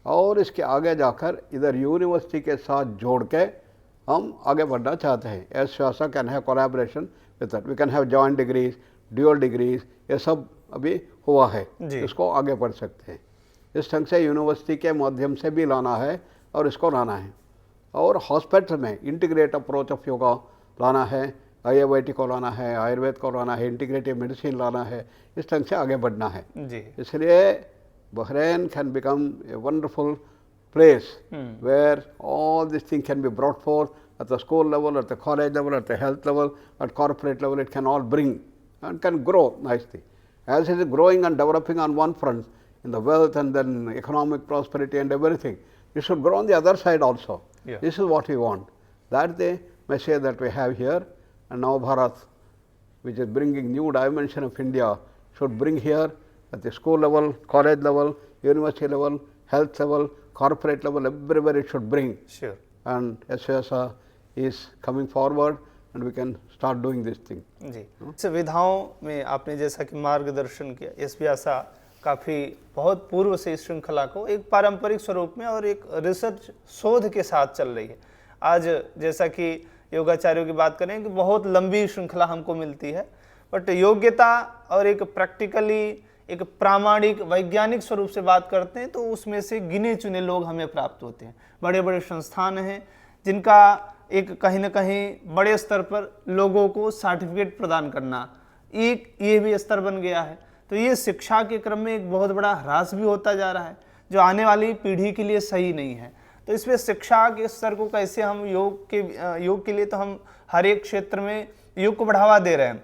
और इसके आगे जाकर इधर यूनिवर्सिटी के साथ जोड़ के हम आगे बढ़ना चाहते हैं। एज श्वासा can have collaboration with that, we can have joint degrees, dual degrees, ये सब अभी हुआ है, जी। इसको आगे बढ़ सकते हैं। इस ढंग से यूनिवर्सिटी के माध्यम से भी लाना है और इसको लाना है। और हॉस्पिटल में इंटीग्रेट अप्रोच ऑफ योगा लाना है, IIT को लाना है, आयुर्वेद को लाना है, इंटीग्रेटिव मेडिसिन लाना है, इस ढंग से आगे बढ़ना है जी। इसलिए Bahrain can become a wonderful place where all this thing can be brought for at the school level, at the college level, at the health level, at corporate level. It can all bring and can grow nicely. As it is growing and developing on one front in the wealth and then economic prosperity and everything, it should grow on the other side also. Yeah. This is what we want. That the message that we have here, and now Bharat, which is bringing new dimension of India, should bring here at the school level, college level, university level, health level, corporate level, everywhere it should bring. Sure. And SVSA is coming forward and we can start doing this thing. जी। सुविधाओं में आपने जैसा कि मार्गदर्शन किया, SVSA काफ़ी बहुत पूर्व से इस श्रृंखला को एक पारंपरिक स्वरूप में और एक रिसर्च शोध के साथ चल रही है। आज जैसा कि योगाचार्यों की बात करें कि बहुत लंबी श्रृंखला हमको मिलती है, बट योग्यता और एक प्रैक्टिकली एक प्रामाणिक वैज्ञानिक स्वरूप से बात करते हैं तो उसमें से गिने चुने लोग हमें प्राप्त होते हैं। बड़े बड़े संस्थान हैं जिनका एक कहीं ना कहीं बड़े स्तर पर लोगों को सर्टिफिकेट प्रदान करना एक ये भी स्तर बन गया है। तो ये शिक्षा के क्रम में एक बहुत बड़ा ह्रास भी होता जा रहा है जो आने वाली पीढ़ी के लिए सही नहीं है। तो इसमें शिक्षा के स्तर को कैसे हम योग के लिए तो हम हर एक क्षेत्र में योग को बढ़ावा दे रहे हैं,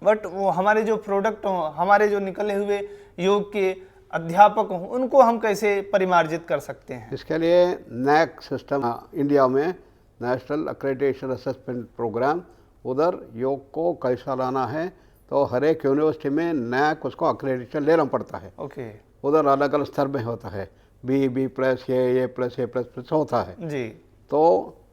बट वो हमारे जो प्रोडक्ट हों, हमारे जो निकले हुए योग के अध्यापक हों, उनको हम कैसे परिमार्जित कर सकते हैं? इसके लिए NAAC सिस्टम इंडिया में नेशनल अक्रेडिटेशन असेसमेंट प्रोग्राम, उधर योग को कैसा लाना है तो हर एक यूनिवर्सिटी में NAAC उसको अक्रेडिटेशन लेना पड़ता है। ओके। उधर अलग अलग स्तर में होता है, B+, A+, होता है जी। तो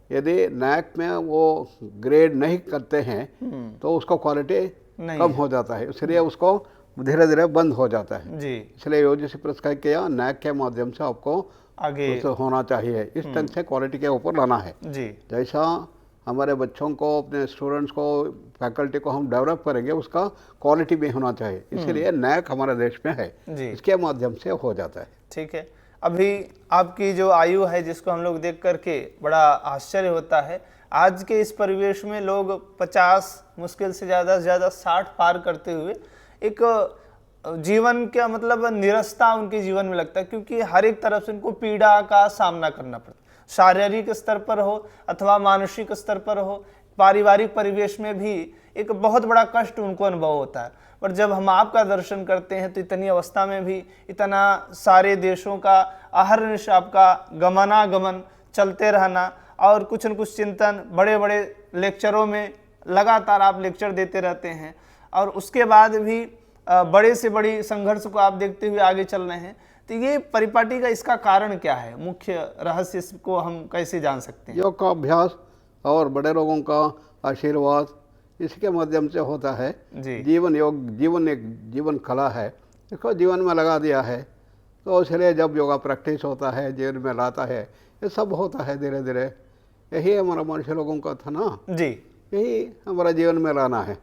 यदि NAAC में वो ग्रेड नहीं करते हैं तो उसको क्वालिटी कम हो जाता है, इसलिए उसको धीरे धीरे बंद हो जाता है। जी। इसलिए UGC पुरस्कार किया, NAAC के माध्यम से आपको आगे होना चाहिए, इस ढंग से क्वालिटी के ऊपर लाना है। जी। जैसा हमारे बच्चों को, अपने स्टूडेंट्स को, फैकल्टी को हम डेवलप करेंगे उसका क्वालिटी भी होना चाहिए, इसीलिए NAAC हमारे देश में है, जी। इसके माध्यम से हो जाता है। ठीक है। अभी आपकी जो आयु है जिसको हम लोग देख करके बड़ा आश्चर्य होता है, आज के इस परिवेश में लोग 50 मुश्किल से ज़्यादा 60 पार करते हुए एक जीवन का मतलब निरस्ता उनके जीवन में लगता है, क्योंकि हर एक तरफ से उनको पीड़ा का सामना करना पड़ता है, शारीरिक स्तर पर हो अथवा मानसिक स्तर पर हो, पारिवारिक परिवेश में भी एक बहुत बड़ा कष्ट उनको अनुभव होता है। पर जब हम आपका दर्शन करते हैं तो इतनी अवस्था में भी इतना सारे देशों का अहर्निश आपका गमनागमन चलते रहना और कुछ न कुछ चिंतन, बड़े बड़े लेक्चरों में लगातार आप लेक्चर देते रहते हैं और उसके बाद भी बड़े से बड़ी संघर्ष को आप देखते हुए आगे चल रहे हैं। तो ये परिपाटी का इसका कारण क्या है, मुख्य रहस्य को हम कैसे जान सकते हैं? योग का अभ्यास और बड़े लोगों का आशीर्वाद इसके माध्यम से होता है। जी। जीवन योग जीवन एक जीवन कला है, इसको जीवन में लगा दिया है तो इसलिए जब योगा प्रैक्टिस होता है, जीवन में लाता है, ये सब होता है धीरे धीरे। यही हमारा मनुष्य लोगों का था ना जी, यही हमारा जीवन में लाना है।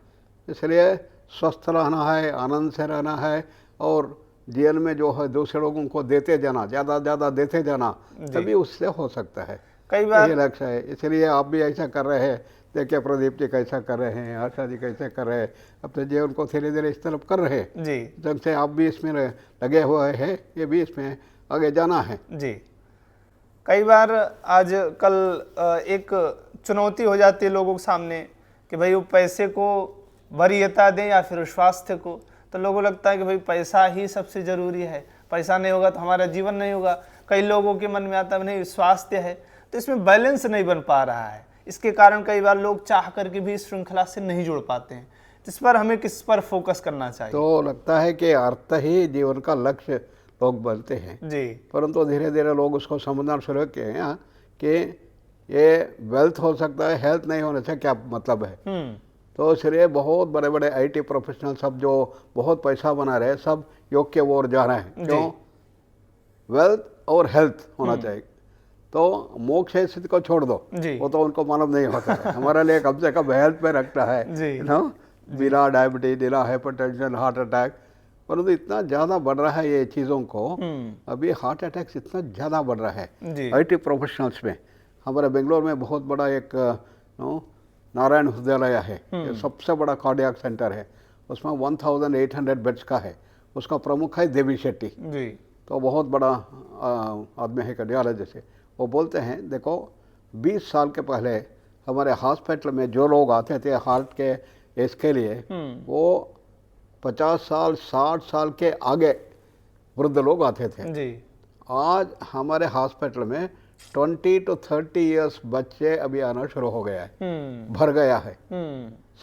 इसलिए स्वस्थ रहना है, आनंद से रहना है और जीवन में जो है दूसरे लोगों को देते जाना, ज़्यादा ज़्यादा देते जाना, तभी उससे हो सकता है। कई बार यही लक्ष्य है, इसलिए आप भी ऐसा कर रहे हैं। देखिए प्रदीप जी कैसा कर रहे हैं, आशा जी कैसे कर रहे हैं, अपने जीवन को धीरे धीरे इस तरफ कर रहे हैं। जी जब से आप भी इसमें लगे हुए हैं, ये भी इसमें आगे जाना है। जी। कई बार आज कल एक चुनौती हो जाती है लोगों के सामने कि भाई वो पैसे को वरीयता दें या फिर स्वास्थ्य को, तो लोगों को लगता है कि भाई पैसा ही सबसे ज़रूरी है, पैसा नहीं होगा तो हमारा जीवन नहीं होगा। कई लोगों के मन में आता है नहीं स्वास्थ्य है, तो इसमें बैलेंस नहीं बन पा रहा है। इसके कारण कई बार लोग चाह करके भी इस श्रृंखला से नहीं जुड़ पाते हैं। इस पर हमें किस पर फोकस करना चाहिए? तो लगता है कि अर्थ ही जीवन का लक्ष्य लोग बनते हैं जी। परंतु धीरे धीरे लोग उसको समझना शुरू किए हैं कि ये वेल्थ हो सकता है, हेल्थ नहीं होने से क्या मतलब है। तो इसलिए बहुत बड़े बड़े आईटी प्रोफेशनल सब जो बहुत पैसा बना रहे सब योग के ओर जा रहे हैं। क्यों? वेल्थ और हेल्थ होना चाहिए। तो मोक्ष स्थिति को छोड़ दो, वो तो उनको मालूम नहीं होता है। हमारे लिए कम से कम हेल्थ पे रखता है, यू नो, बिना डायबिटीज, बिना हाइपरटेंशन, हार्ट अटैक। परंतु इतना ज़्यादा बढ़ रहा है ये चीज़ों को, अभी हार्ट अटैक्स इतना ज़्यादा बढ़ रहा है आईटी प्रोफेशनल्स में। हमारे बेंगलोर में बहुत बड़ा एक नारायण हृदयालय है, ये सबसे बड़ा कार्डियक सेंटर है, उसमें 1800 बेड्स का है। उसका प्रमुख है देवी शेट्टी, तो बहुत बड़ा आदमी है कार्डियोलॉजिस्ट से। वो बोलते हैं देखो 20 साल के पहले हमारे हॉस्पिटल में जो लोग आते थे हार्ट के इसके लिए, वो 50 साल 60 साल के आगे वृद्ध लोग आते थे। आज हमारे हॉस्पिटल में 20 to 30 इयर्स बच्चे अभी आना शुरू हो गया है, भर गया है।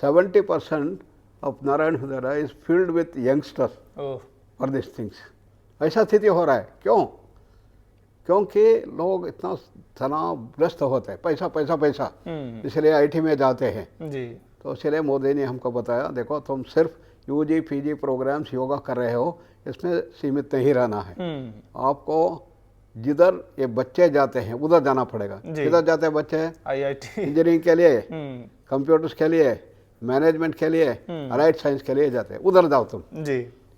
70% of Narayan Hrudayalaya is filled with youngsters for this things. ऐसा स्थिति हो रहा है। क्यों? क्योंकि लोग इतना तनावग्रस्त होते हैं, पैसा पैसा पैसा, इसलिए आईटी में जाते हैं। तो इसलिए मोदी ने हमको बताया देखो तुम सिर्फ यूजी पीजी प्रोग्राम्स योगा कर रहे हो, इसमें सीमित नहीं रहना है। आपको जिधर ये बच्चे जाते हैं उधर जाना पड़ेगा। किधर जाते हैं बच्चे? आईआईटी, इंजीनियरिंग के लिए, कंप्यूटर्स के लिए, मैनेजमेंट के लिए, अलाइड साइंस के लिए जाते हैं, उधर जाओ तुम।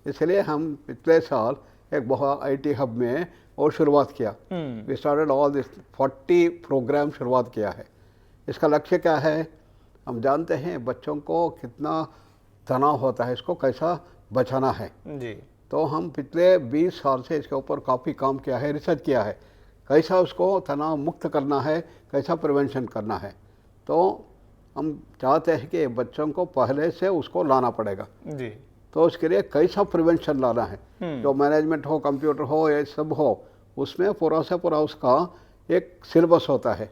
इसलिए हम पिछले साल एक बहुत आईटी हब में और शुरुआत किया। We started all this 40 programme शुरुआत किया है। इसका लक्ष्य क्या है? हम जानते हैं बच्चों को कितना तनाव होता है, इसको कैसा बचाना है। तो हम पिछले 20 साल से इसके ऊपर काफ़ी काम किया है, रिसर्च किया है, कैसा उसको तनाव मुक्त करना है, कैसा प्रिवेंशन करना है। तो हम चाहते हैं कि बच्चों को पहले से उसको लाना पड़ेगा। तो उसके लिए कैसा प्रिवेंशन लाना है, जो मैनेजमेंट हो, कंप्यूटर हो, ये सब हो, उसमें पूरा से पूरा उसका एक सिलेबस होता है।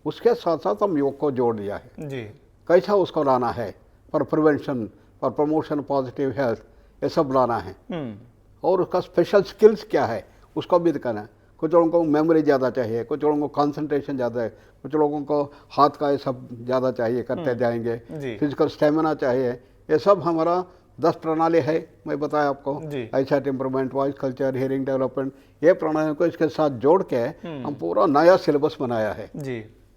उसके साथ साथ हम योग को जोड़ दिया है। कैसा उसको लाना है for prevention, for promotion positive health, ये सब लाना है। और उसका स्पेशल स्किल्स क्या है उसको भी दिखाना है। कुछ लोगों को मेमोरी ज़्यादा चाहिए, कुछ लोगों को कंसंट्रेशन ज़्यादा है, कुछ लोगों को हाथ का ये सब ज़्यादा चाहिए, करते जाएंगे, फिजिकल स्टेमिना चाहिए। ये सब हमारा 10 प्रणाली है, मैं बताया आपको, ऐसा temperament, voice culture, hearing development, ये प्रणाली को इसके साथ जोड़ के हम पूरा नया सिलेबस बनाया है।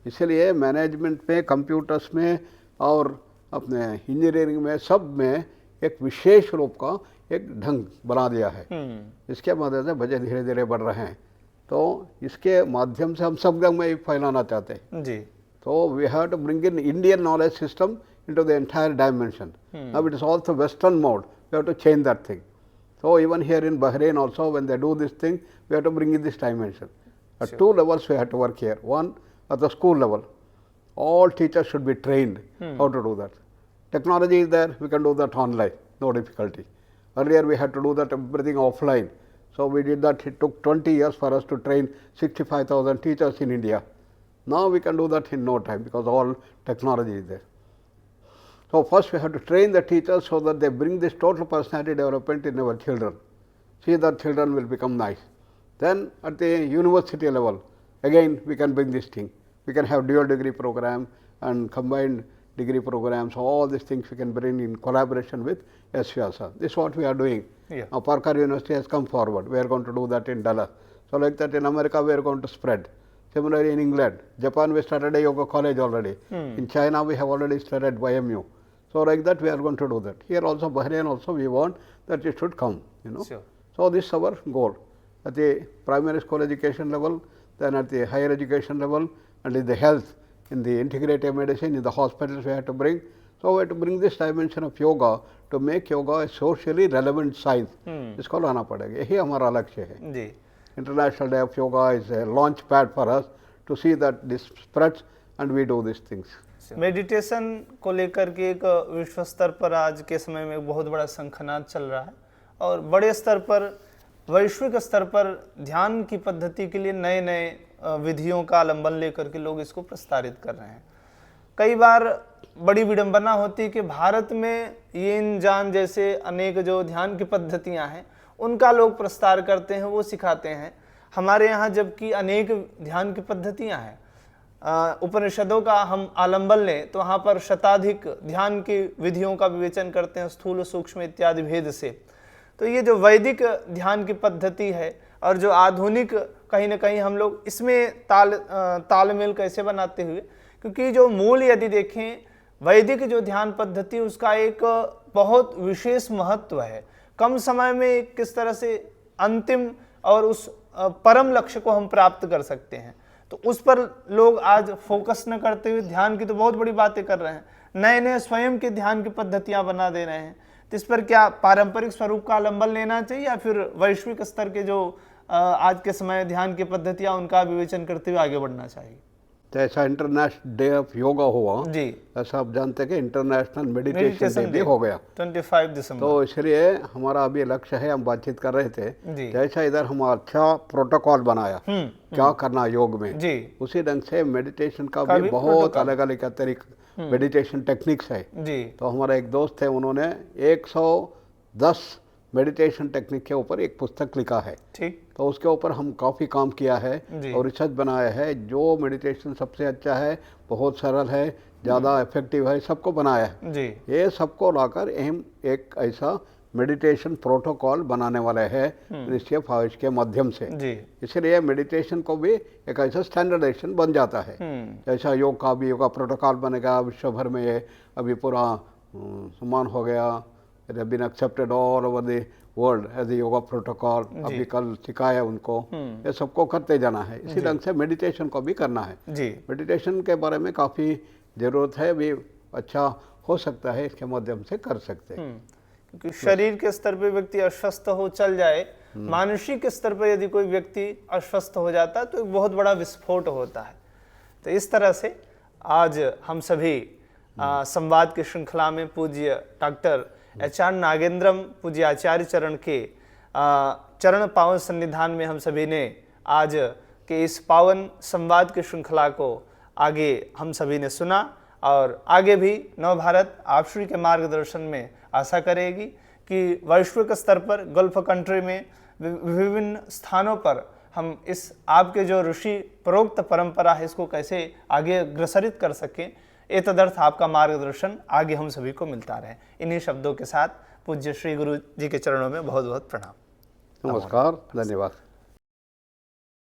इसलिए मैनेजमेंट में, कंप्यूटर्स में और अपने इंजीनियरिंग में, सब में एक विशेष रूप का एक ढंग बना दिया है। इसके मदद से बच्चे धीरे धीरे बढ़ रहे हैं। तो इसके माध्यम से हम सब जगह में फैलाना चाहते हैं। तो we have to bring in Indian knowledge system into the entire dimension. Now it is also Western mode. We have to change that thing. So even here in Bahrain also, when they do this thing, we have to bring in this dimension. At 2 levels we have to work here. One, at the school level, all teachers should be trained how to do that. Technology is there, we can do that online, no difficulty. Earlier we had to do that everything offline. So we did that. It took 20 years for us to train 65,000 teachers in India. Now we can do that in no time because all technology is there. So first we have to train the teachers so that they bring this total personality development in our children. See that children will become nice. Then at the university level, again we can bring this thing. We can have dual degree program and combined degree programs. All these things we can bring in collaboration with SVASA. This is what we are doing. Now Parker University has come forward. We are going to do that in Dallas. So like that in America we are going to spread. Similarly in England, Japan we started a yoga college already. In China we have already started YMU. So like that we are going to do that. Here also, Bahrain also, we want that it should come, you know. So this is our goal at the primary school education level, then at the higher education level, and in the health, in the integrative medicine, in the hospitals we have to bring. So we have to bring this dimension of yoga to make yoga a socially relevant science. इसको लाना पड़ेगा, यही हमारा लक्ष्य है। International Day of Yoga is a launch pad for us to see that this spreads and we do these things. Meditation को लेकर के एक विश्व स्तर पर आज के समय में बहुत बड़ा शंखनाद चल रहा है और बड़े स्तर पर, वैश्विक स्तर पर ध्यान की पद्धति के लिए नए नए विधियों का अवलंबन लेकर के लोग इसको प्रस्तावित कर रहे हैं। कई बार बड़ी विडंबना होती है कि भारत में यिन जान जैसे अनेक जो ध्यान की पद्धतियां हैं उनका लोग प्रस्तार करते हैं, वो सिखाते हैं। हमारे यहाँ जबकि अनेक ध्यान की पद्धतियां हैं, उपनिषदों का हम आलंबन लें तो वहाँ पर शताधिक ध्यान की विधियों का विवेचन करते हैं स्थूल सूक्ष्म इत्यादि भेद से। तो ये जो वैदिक ध्यान की पद्धति है और जो आधुनिक, कहीं ना कहीं हम लोग इसमें तालमेल कैसे बनाते हुए, क्योंकि जो मूल यदि देखें वैदिक जो ध्यान पद्धति उसका एक बहुत विशेष महत्व है। कम समय में किस तरह से अंतिम और उस परम लक्ष्य को हम प्राप्त कर सकते हैं, तो उस पर लोग आज फोकस न करते हुए ध्यान की तो बहुत बड़ी बातें कर रहे हैं, नए नए स्वयं की ध्यान की पद्धतियां बना दे रहे हैं। तो इस पर क्या पारंपरिक स्वरूप का अवलंबन लेना चाहिए या फिर वैश्विक स्तर के जो आज के समय ध्यान की पद्धतियां उनका विवेचन करते हुए आगे बढ़ना चाहिए? तो ऐसा इंटरनेशनल डे ऑफ योगा हुआ जी, ऐसा आप जानते हैं कि इंटरनेशनल मेडिटेशन डे भी हो गया 25 दिसंबर। तो इसलिए हमारा अभी लक्ष्य है, हम बातचीत कर रहे थे, जी। जैसा इधर हम अच्छा प्रोटोकॉल बनाया क्या करना योग में, जी, उसी ढंग से मेडिटेशन का भी बहुत अलग अलग तरीका मेडिटेशन टेक्निक्स है। जी, तो हमारा एक दोस्त है, उन्होंने 110 मेडिटेशन टेक्निक के ऊपर एक पुस्तक लिखा है। ठीक, तो उसके ऊपर हम काफ़ी काम किया है जी। और रिसर्च बनाया है, जो मेडिटेशन सबसे अच्छा है, बहुत सरल है, ज़्यादा इफेक्टिव है, सबको बनाया है। जी, ये सबको लाकर हम एक ऐसा मेडिटेशन प्रोटोकॉल बनाने वाले हैं मिनिस्ट्री ऑफ आयुष के माध्यम से। जी, इसलिए मेडिटेशन को भी एक ऐसा स्टैंडर्डाइजेशन बन जाता है। जैसा योग का भी योगा प्रोटोकॉल बनेगा विश्व भर में, ये अभी पूरा समान हो गया, it has been accepted all over the world as a yoga protocol। अभी कल सिखाया उनको, ये सबको करते जाना है। इसी ढंग से मेडिटेशन को भी करना है। जी, मेडिटेशन के बारे में काफ़ी ज़रूरत है, भी अच्छा हो सकता है, इसके माध्यम से कर सकते हैं। क्योंकि शरीर के स्तर पे व्यक्ति अस्वस्थ हो चल जाए, मानसिक स्तर पर यदि कोई व्यक्ति अस्वस्थ हो जाता है तो एक बहुत बड़ा विस्फोट होता है। तो इस तरह से आज हम सभी संवाद की श्रृंखला में पूज्य डॉक्टर एच.आर. नागेंद्रम पूज्य आचार्य चरण के चरण पावन सन्निधान में हम सभी ने आज के इस पावन संवाद की श्रृंखला को आगे हम सभी ने सुना और आगे भी नवभारत आप श्री के मार्गदर्शन में आशा करेगी कि वैश्विक स्तर पर गल्फ कंट्री में विभिन्न स्थानों पर हम इस आपके जो ऋषि प्रोक्त परंपरा है इसको कैसे आगे अग्रसरित कर सकें, ये तदर्थ आपका मार्गदर्शन आगे हम सभी को मिलता रहे। इन्हीं शब्दों के साथ पूज्य श्री गुरु जी के चरणों में बहुत बहुत प्रणाम। नमस्कार, धन्यवाद।